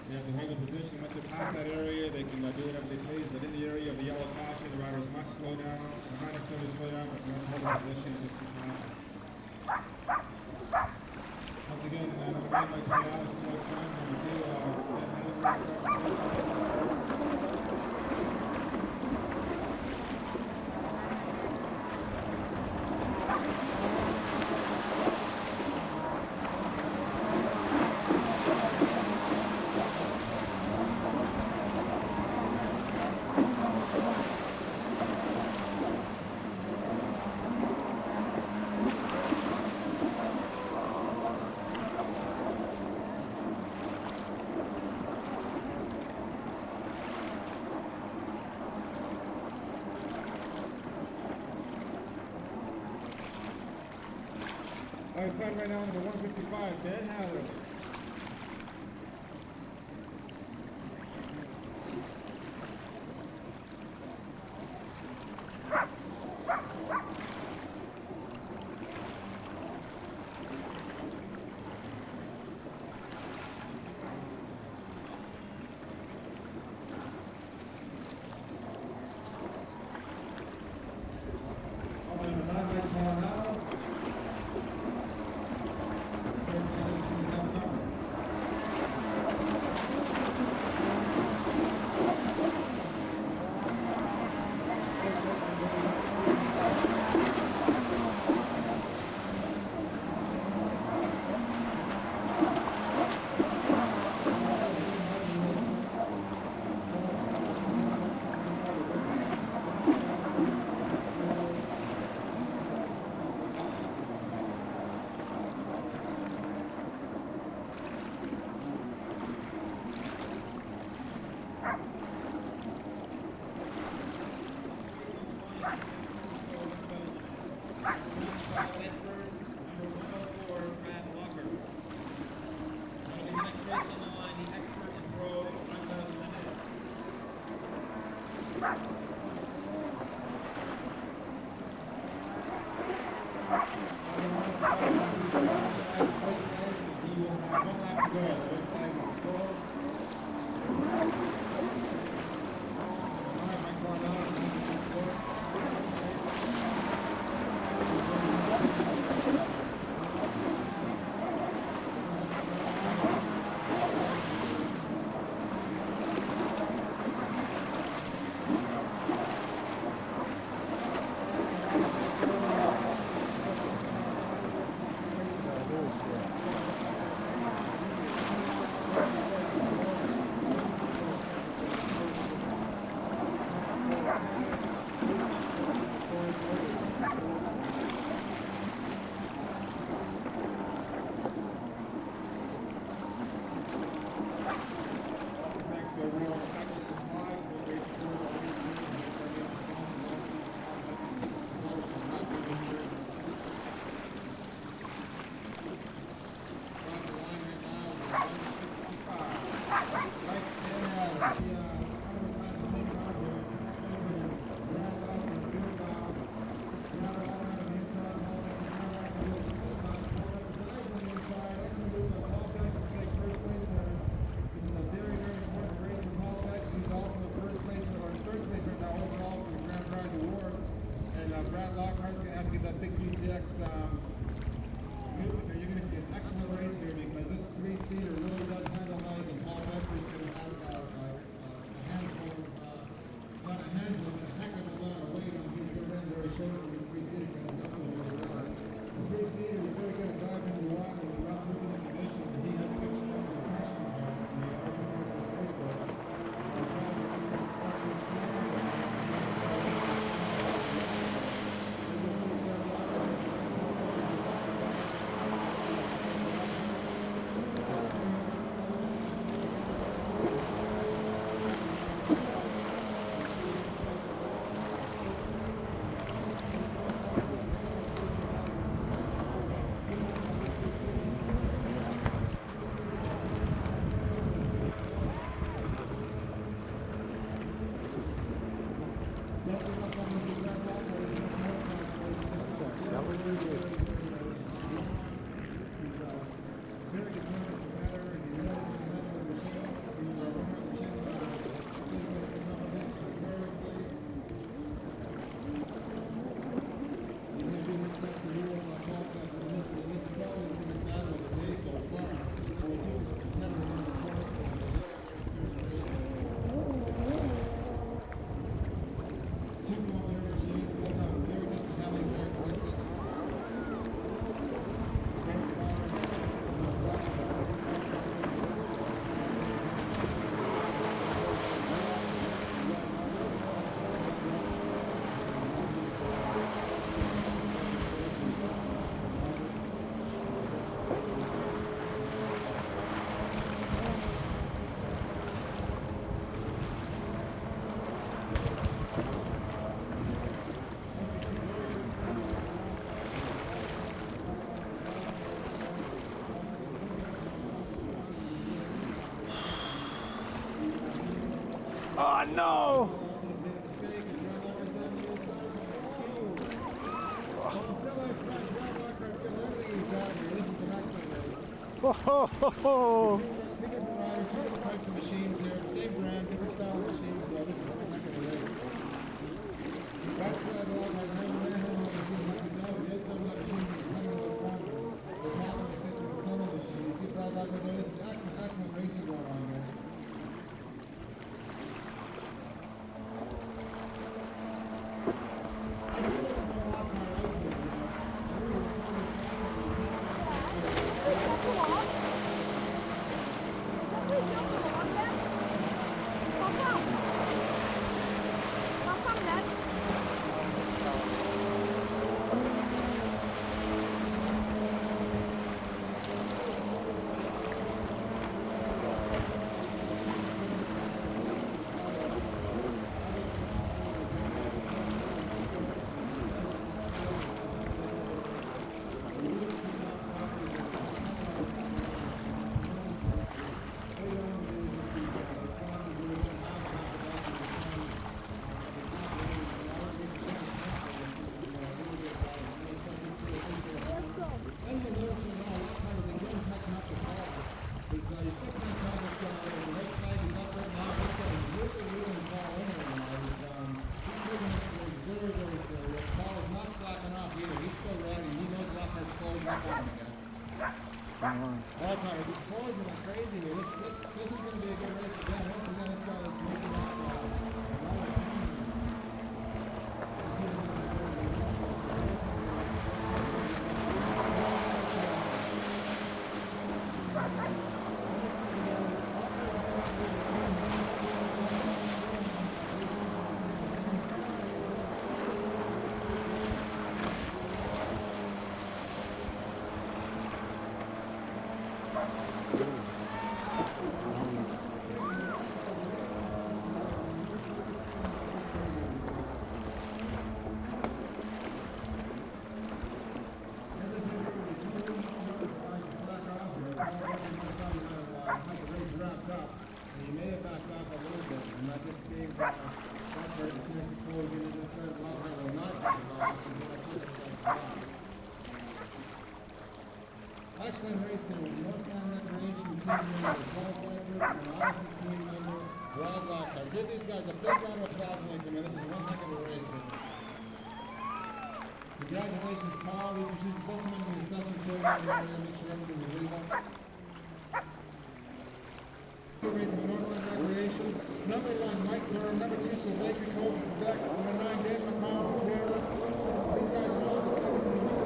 They have to hold the position. Once they pass that area, they can do whatever they please. But in the area of the yellow caution, the riders must slow down. They're not necessarily slow down, but must hold the position just to pass. Once again, number 9 by Ken Alice, number 2, Alright, starting right now, number 155, Ben Howard. Number 9, Mike Paul. Oh no! Oh, ho, ho, ho. Excellent race there with Northland Recreation team member Paul Bedford and Odyssey team member Brad Lockhart. Give these guys a big round of applause when they come in. This is one heck of a race. Congratulations, Paul. We can choose both of them in the second program area to make sure everything is legal. Race of Northland Recreation. Number 1, Mike Burr. Number 2, Sylvester Cole from Quebec. Number 9, Dave McConnell from Canada. These guys are all the second from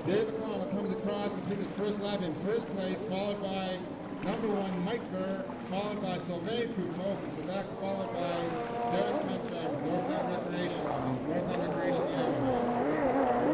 Dave McConnell comes across, completes his first lap in first place, followed by number 1, Mike Burr, followed by Sylvain Couteau from Quebec, followed by Derek Menchak from Northland Recreation Area.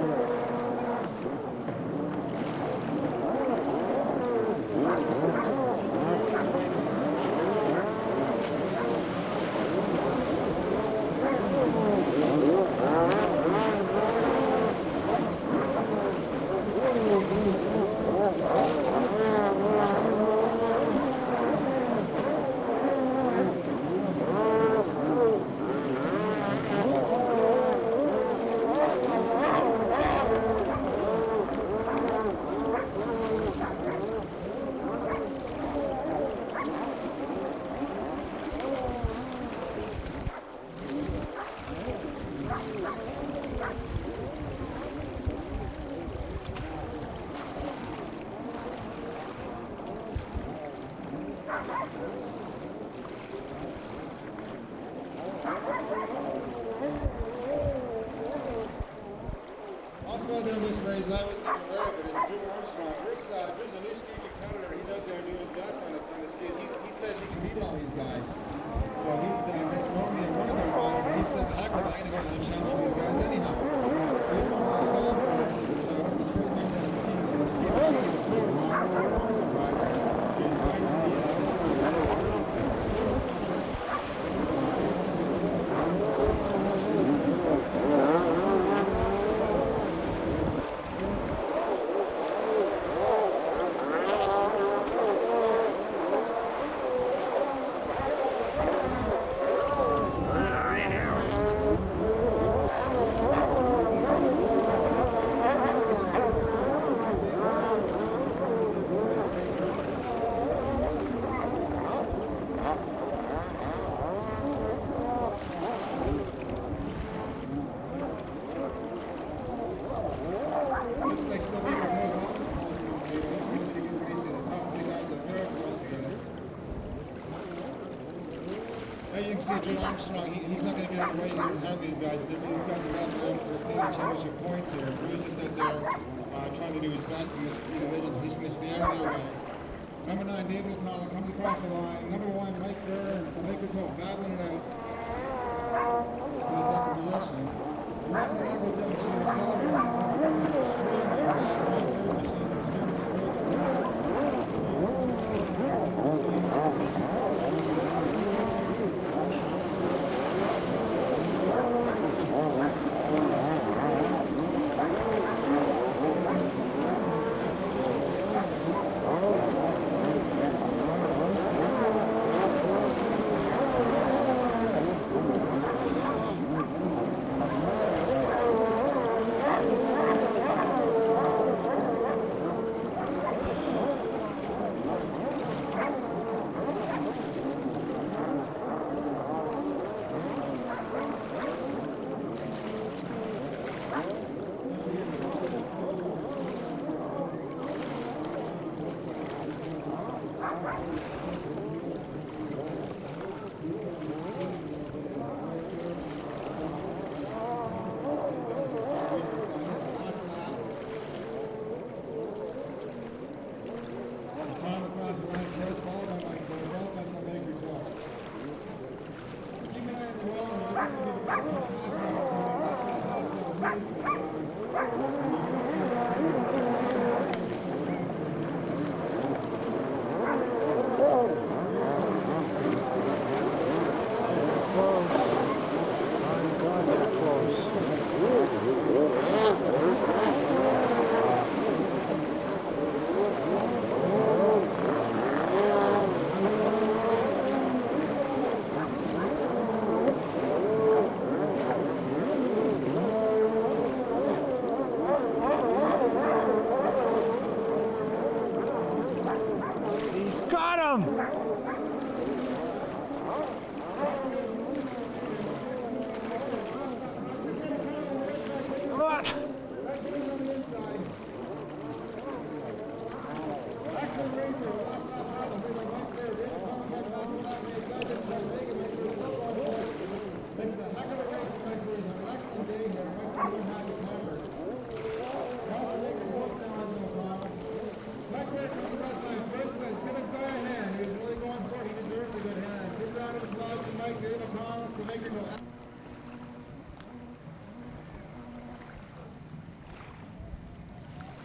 race I wasn't even aware of it is Drew Armstrong. There's a new ski competitor. He's out there doing his best on the skis. He says he can beat all these guys. So he's normally one of their riders, and he says, heck, I'm going to go to the challenge with these guys anyhow. He's one of the small players. It's first time that he's ski Armstrong, he's not going to get away here and have these guys. These guys are not going for clean championship points here. Bruce is out there trying to do his best in this division. He's going to stay out of their way. Number 9, David O'Connell comes across the line. Number 1, Mike Burns, and Baker Toe battling it out in the second position. The rest of the other demonstration accelerating last Mike Burns machine.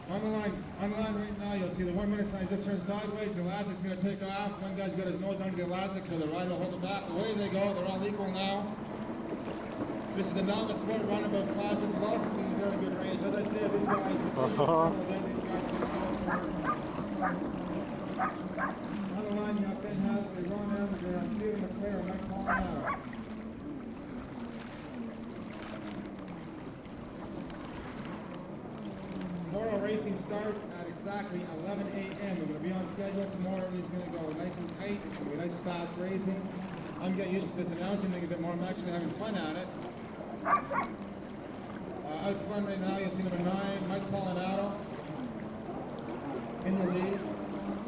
On the line right now, you'll see the 1 minute sign just turned sideways. The elastic's going to take off. One guy's got his nose under the elastic, so the rider will hold it back. Away they go. They're all equal now. This is the novice front runabout class. This is also being very good range. As I said, these guys on the line, you have Ben Haas. They're going down the ground. Stephen McClare, Mike Pollinaro. Tomorrow racing starts at exactly 11 a.m. We're going to be on schedule tomorrow. Everything's going to go nice and tight. It's going to be nice fast racing. I'm getting used to this announcing, making a bit more. I'm actually having fun at it. Out front right now, you'll see number 9, Mike Pollinaro in the lead.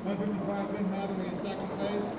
155, Ben Hathaway in second place.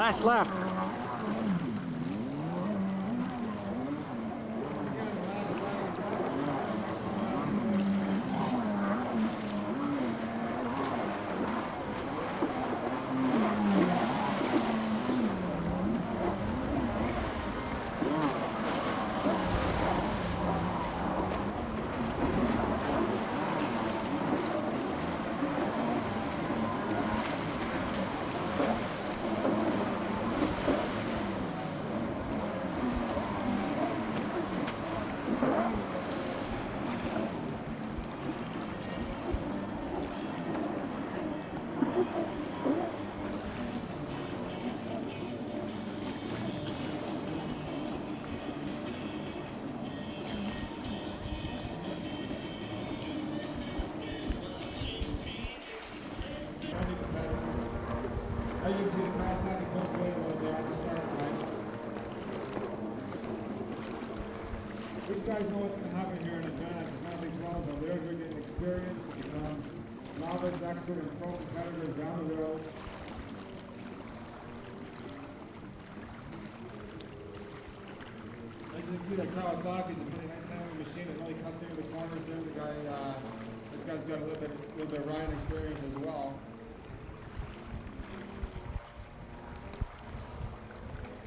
Last lap. I usually pass that to both ways when they're at the start line. These guys know what's going to happen here in advance. It's not big problem, but they're getting experience to become novice, expert, and pro competitors down the road. As you can see, that Kawasaki's a pretty nice handling machine. It really cuts into the corners there. The guy, this guy's got a little bit of riding experience as well.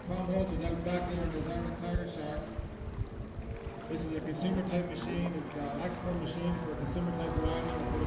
Tom Holt is out back there in his Iron Tiger Shack. This is a consumer type machine. It's an excellent machine for a consumer type rider.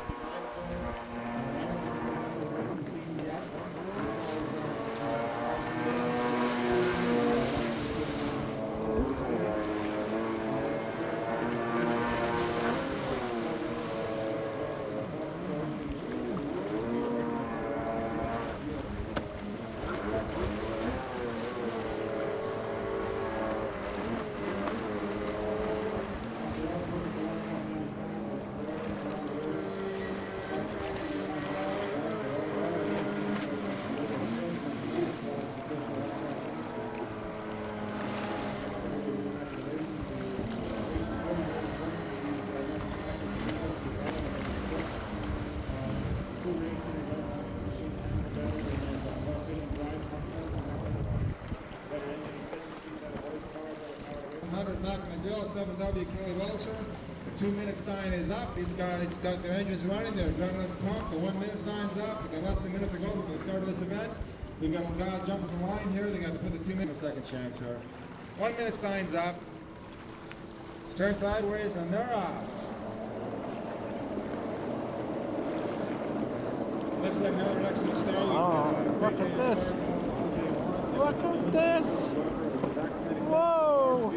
It's designed for Joe, 7W Kelly Welcher. The 2 minute sign is up. These guys got their engines running. They're adrenaline's pumped. The 1 minute sign's up. They got less than a minute to go for the start of this event. We've got a guy jumping the line here. They got to put the 2 minute second chance here. 1 minute sign's up. Start sideways and they're off. Looks like now they're actually starting. Oh, look at this. Look at this. Whoa.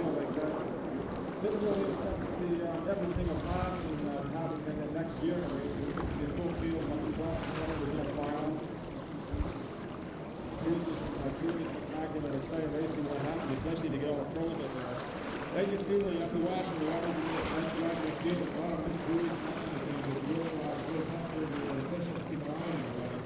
This is what we expect to see every single class and happen next year. The full field on the 12th we're going to file. Here's just really spectacular, exciting racing what happened, especially to get all the pros in there. As you see, you have to watch the water to get the field. It's a lot of big crews. It's really tough for the officials to keep an eye on the water.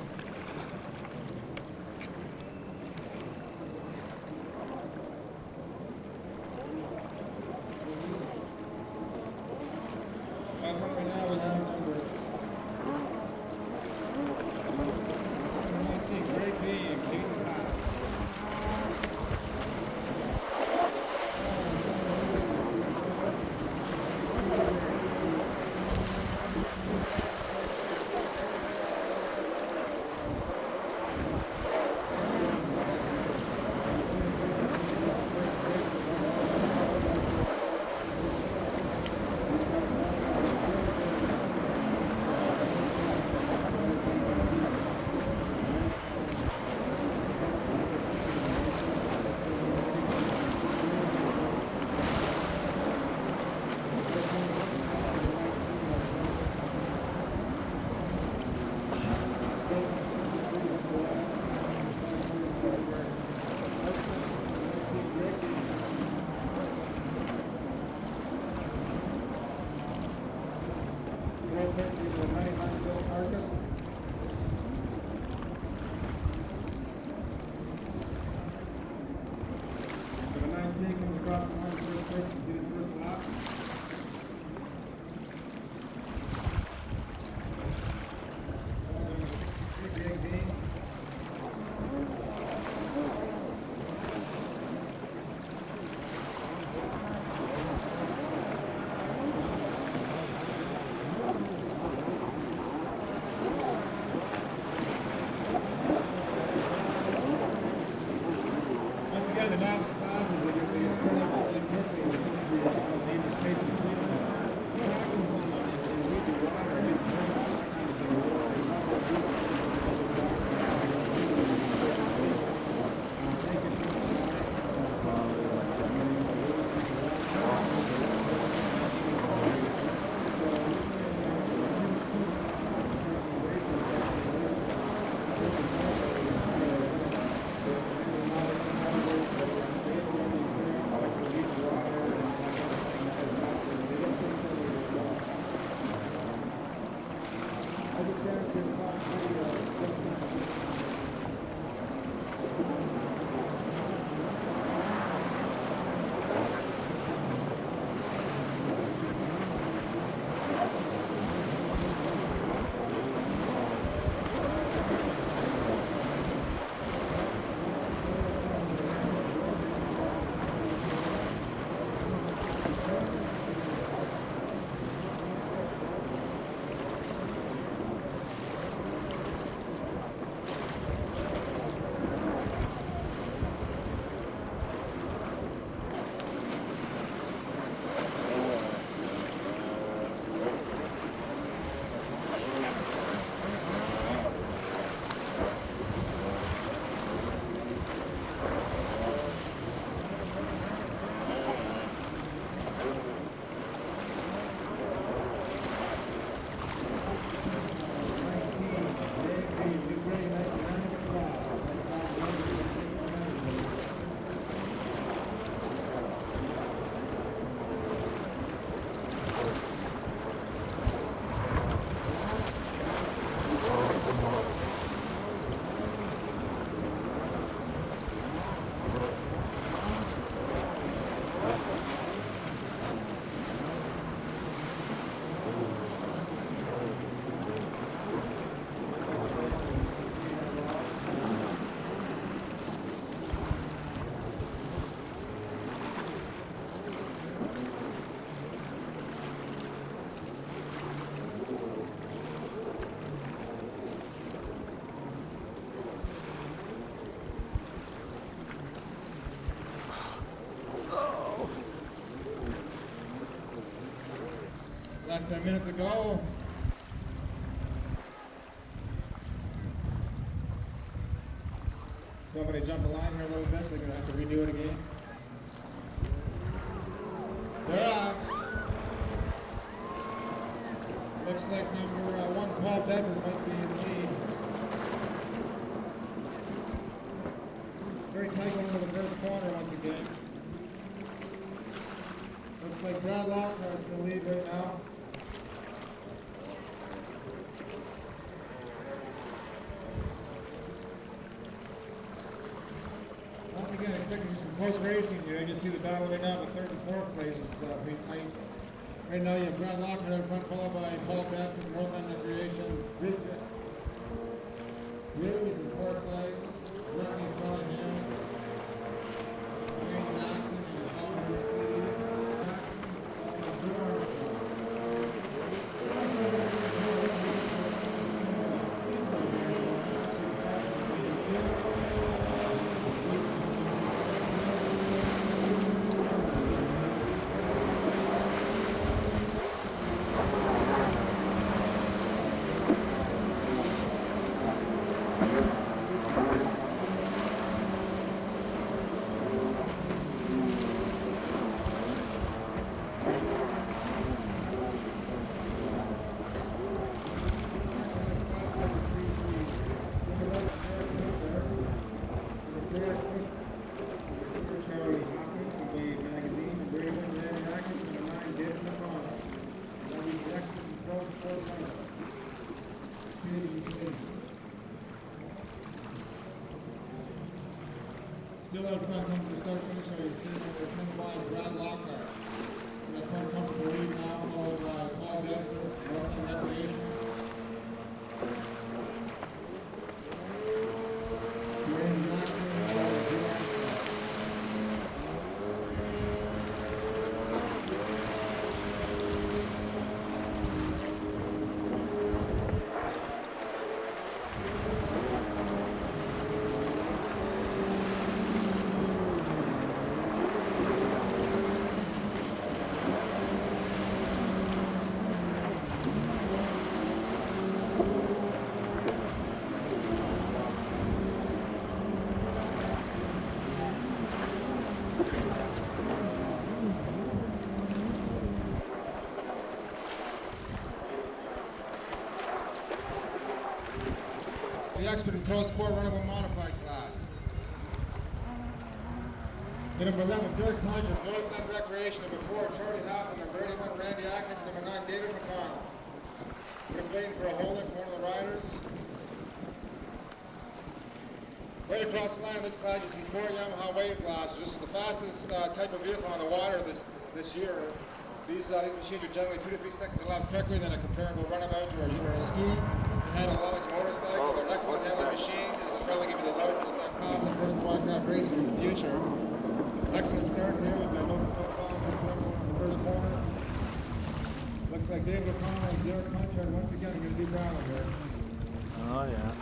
Less than a minute to go. Somebody jumped the line here a little bit, so they're going to have to redo it again. They're off. Looks like number 1, Paul Bedford, might be in the lead. Very tight going into the first corner once again. Looks like Brad Lockhart's in the lead right now. Once again, expecting some close racing here. You see the battle right now, the 3rd and 4th places pretty tight. Right now you have Brad Lockhart in front, followed by Paul Bedford from North End Recreation. Hughes in 4th place. Rodney Cunningham. Wayne Jackson and Palmer City. Still out front, coming to the start finish, so you see number 10 by Brad Lockhart. So that's one comfortable lead now, followed by Paul Bedford, North End Recreation. Wayne Jackson, the expert in pro sport runnable modified class. The number 11, Derek Hodge of North End Recreation. Number 4, Charlie Hoffman. Number 81, Randy Atkins. Number 9, David McConnell. We're just waiting for a hold in for one of the riders. Right across the line of this class, you see 4 Yamaha wave blasters. This is the fastest type of vehicle on the water this year. These machines are generally 2 to 3 seconds a lap quicker than a comparable runabout or either a ski. They handle a lot like a motorcycle. They're an excellent handling machine, and it's probably going to be the largest class of first watercraft racing in the future. Excellent start here. We've got no foul in the first corner. Looks like David O'Connor and Derek Conchard once again are going to do battle here. Oh, yeah.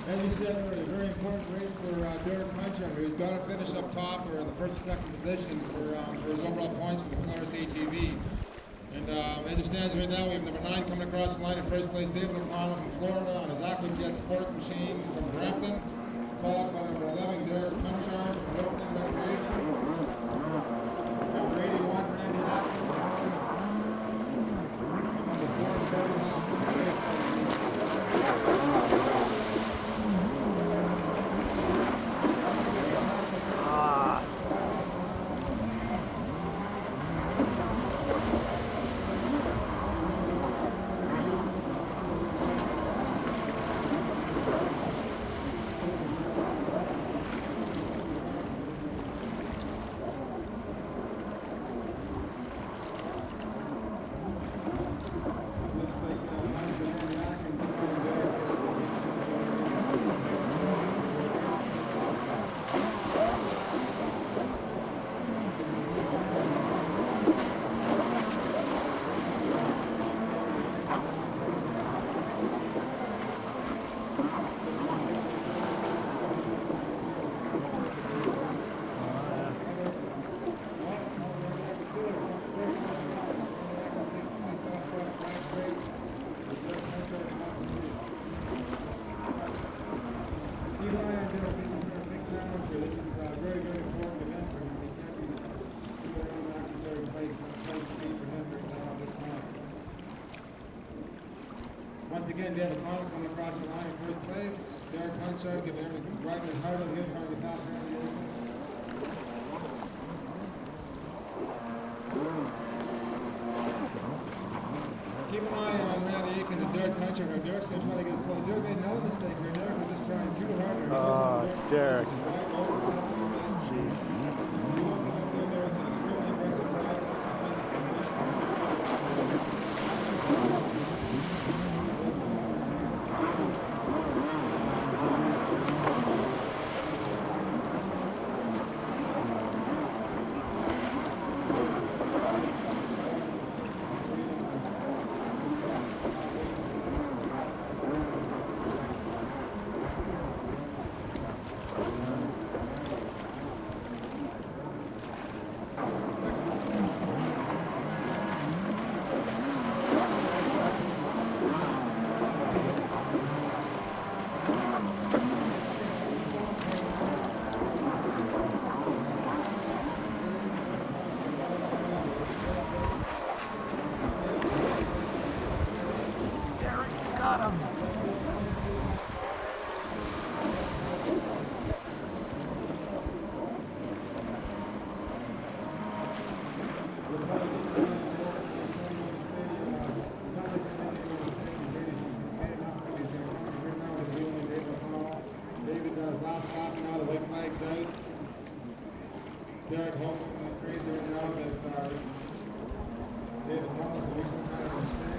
As you said earlier, a very important race for Derek Conchard, who's got to finish up top or in the first or second position for his overall points for the Polaris ATV. And as it stands right now, we have number 9 coming across the line in first place, David O'Connell from Florida on his AquaJet sports machine from Brampton, followed by number 11, Derek Conchard from North End Recreation. Number 81, Randy Atkins. Number 4, Charlie Hoffman. again, David Connell coming across the line in first place. Derek Hunchard giving every rider his heart over here, trying to pass around the open. Keep an eye on Randy Aikens and Derek Hunchard. Derek's going to try to get his close. Derek made no mistake here. Derek was just trying too hard. Derek. Derek Holmes crazy right now that David Thomas will make some kind of mistake.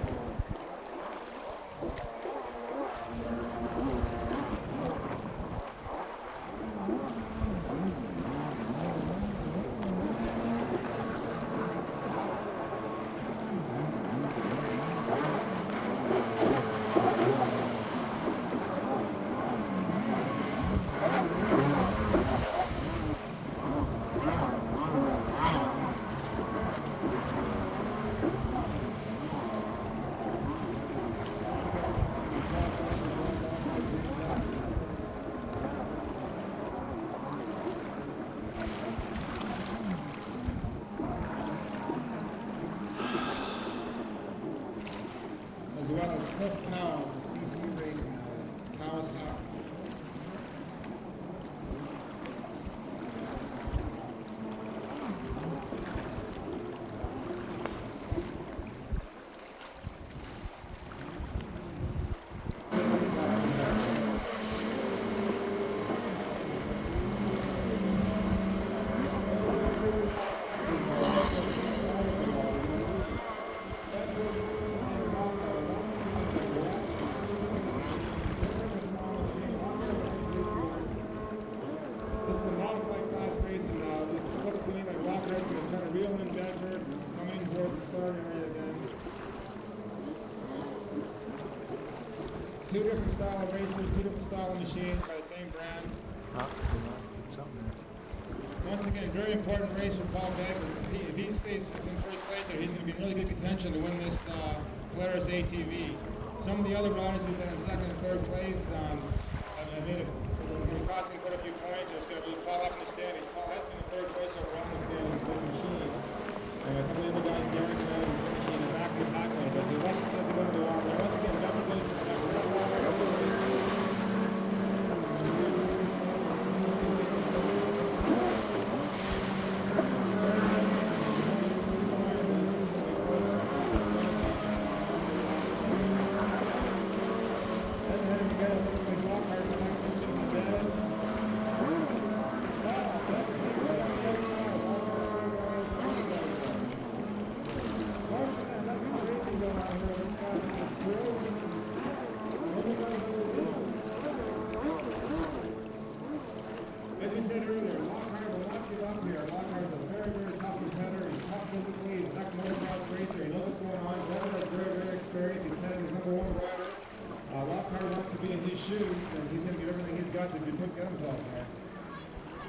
Two different style of racers, two different style of machines by the same brand. Once again, very important race for Paul Becker. If he stays in first place here, he's going to be in really good contention to win this Polaris ATV. Some of the other riders who've been in second and third place have made it. It's going to cost him quite a few points. It's going to be Paul up in the standings. Paul has been in third place overall in the standings with his machine. And a couple of other guys, Derek and machine, are back in the back lane. But he wants to go to the walk. Once again, Becker goes for that.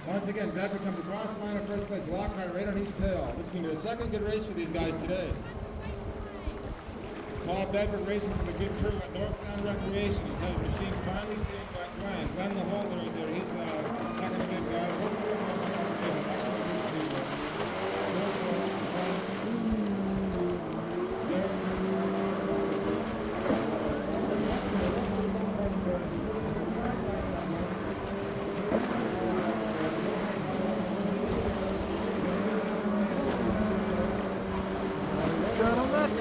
Once again, Bedford comes across the line in first place, Lockhart right on each tail. This is going to be the second good race for these guys today. Paul Bedford racing for the good crew at Northtown Recreation. He's got his machine finally seeing by Glenn. Glenn the Holder right there. He's talking a good guy.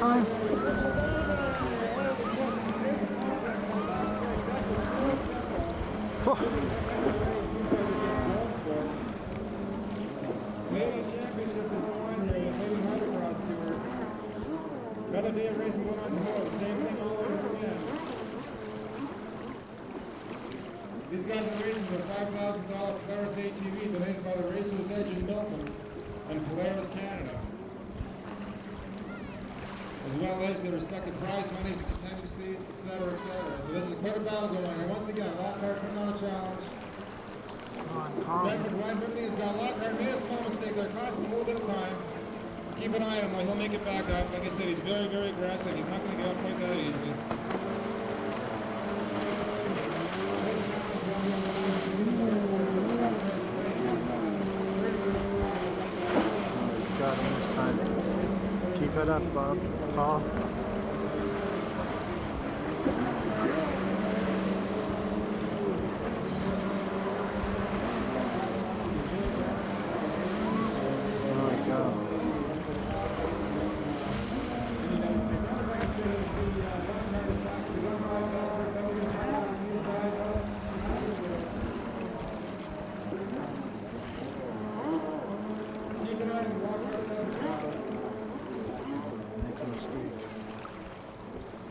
time? Canadian Championships on the line here, the Canadian Hydrocross Tour. Another day of racing going on tomorrow. Same thing all over again. These guys are racing the $5,000 Polaris ATV donated by the Racers Edge in Milton and Polaris Canada. As well as their respective prize monies, contingencies, etc., etc. So this is quite a battle going on here. Once again, Lockhart putting on a challenge. Bedford Ryan, everything has got Lockhart made a small mistake there, cost him a little bit of time. Keep an eye on him though, he'll make it back up. Like I said, he's very, very aggressive. He's not going to give up quite that easily. Got him this time. Keep it up, Bob. Paul.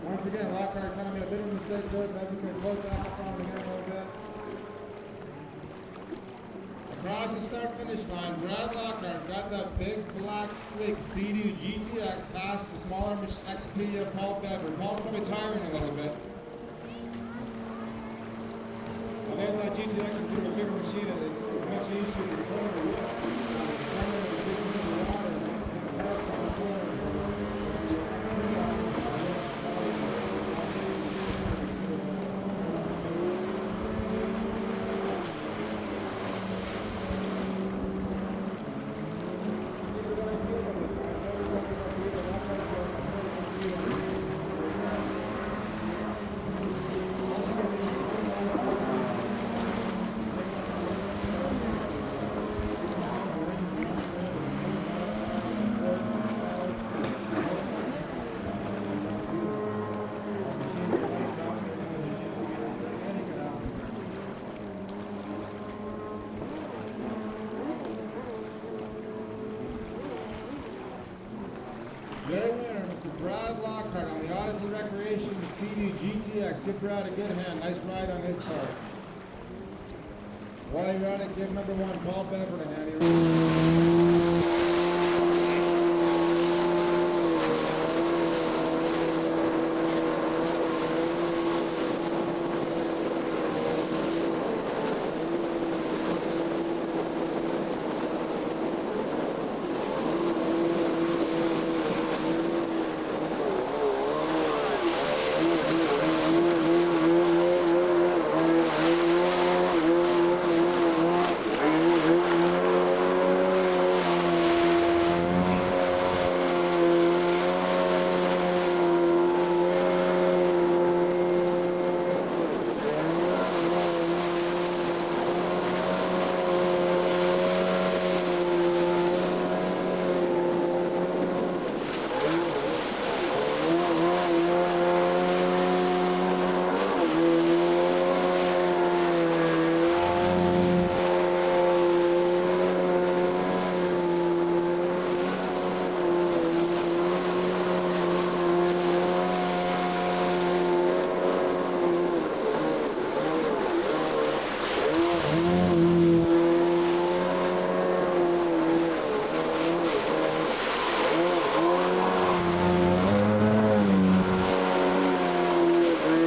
Once again, Lockhart kind of made a bit of a mistake there, but he's going to close off the front again a little bit. Across the start-finish line, Brad Lockhart got that big black slick CD GTX past the smaller XP of Paul Bedford. Paul's probably tiring a little bit. And then that GTX is doing a bigger machine and it's much easier to control the wheel. Their winner, Mr. Brad Lockhart on the Odyssey Recreation CD GTX. Give Brad a good hand. Nice ride on his part. While you're at it, give number one, Paul Bedford, a hand here.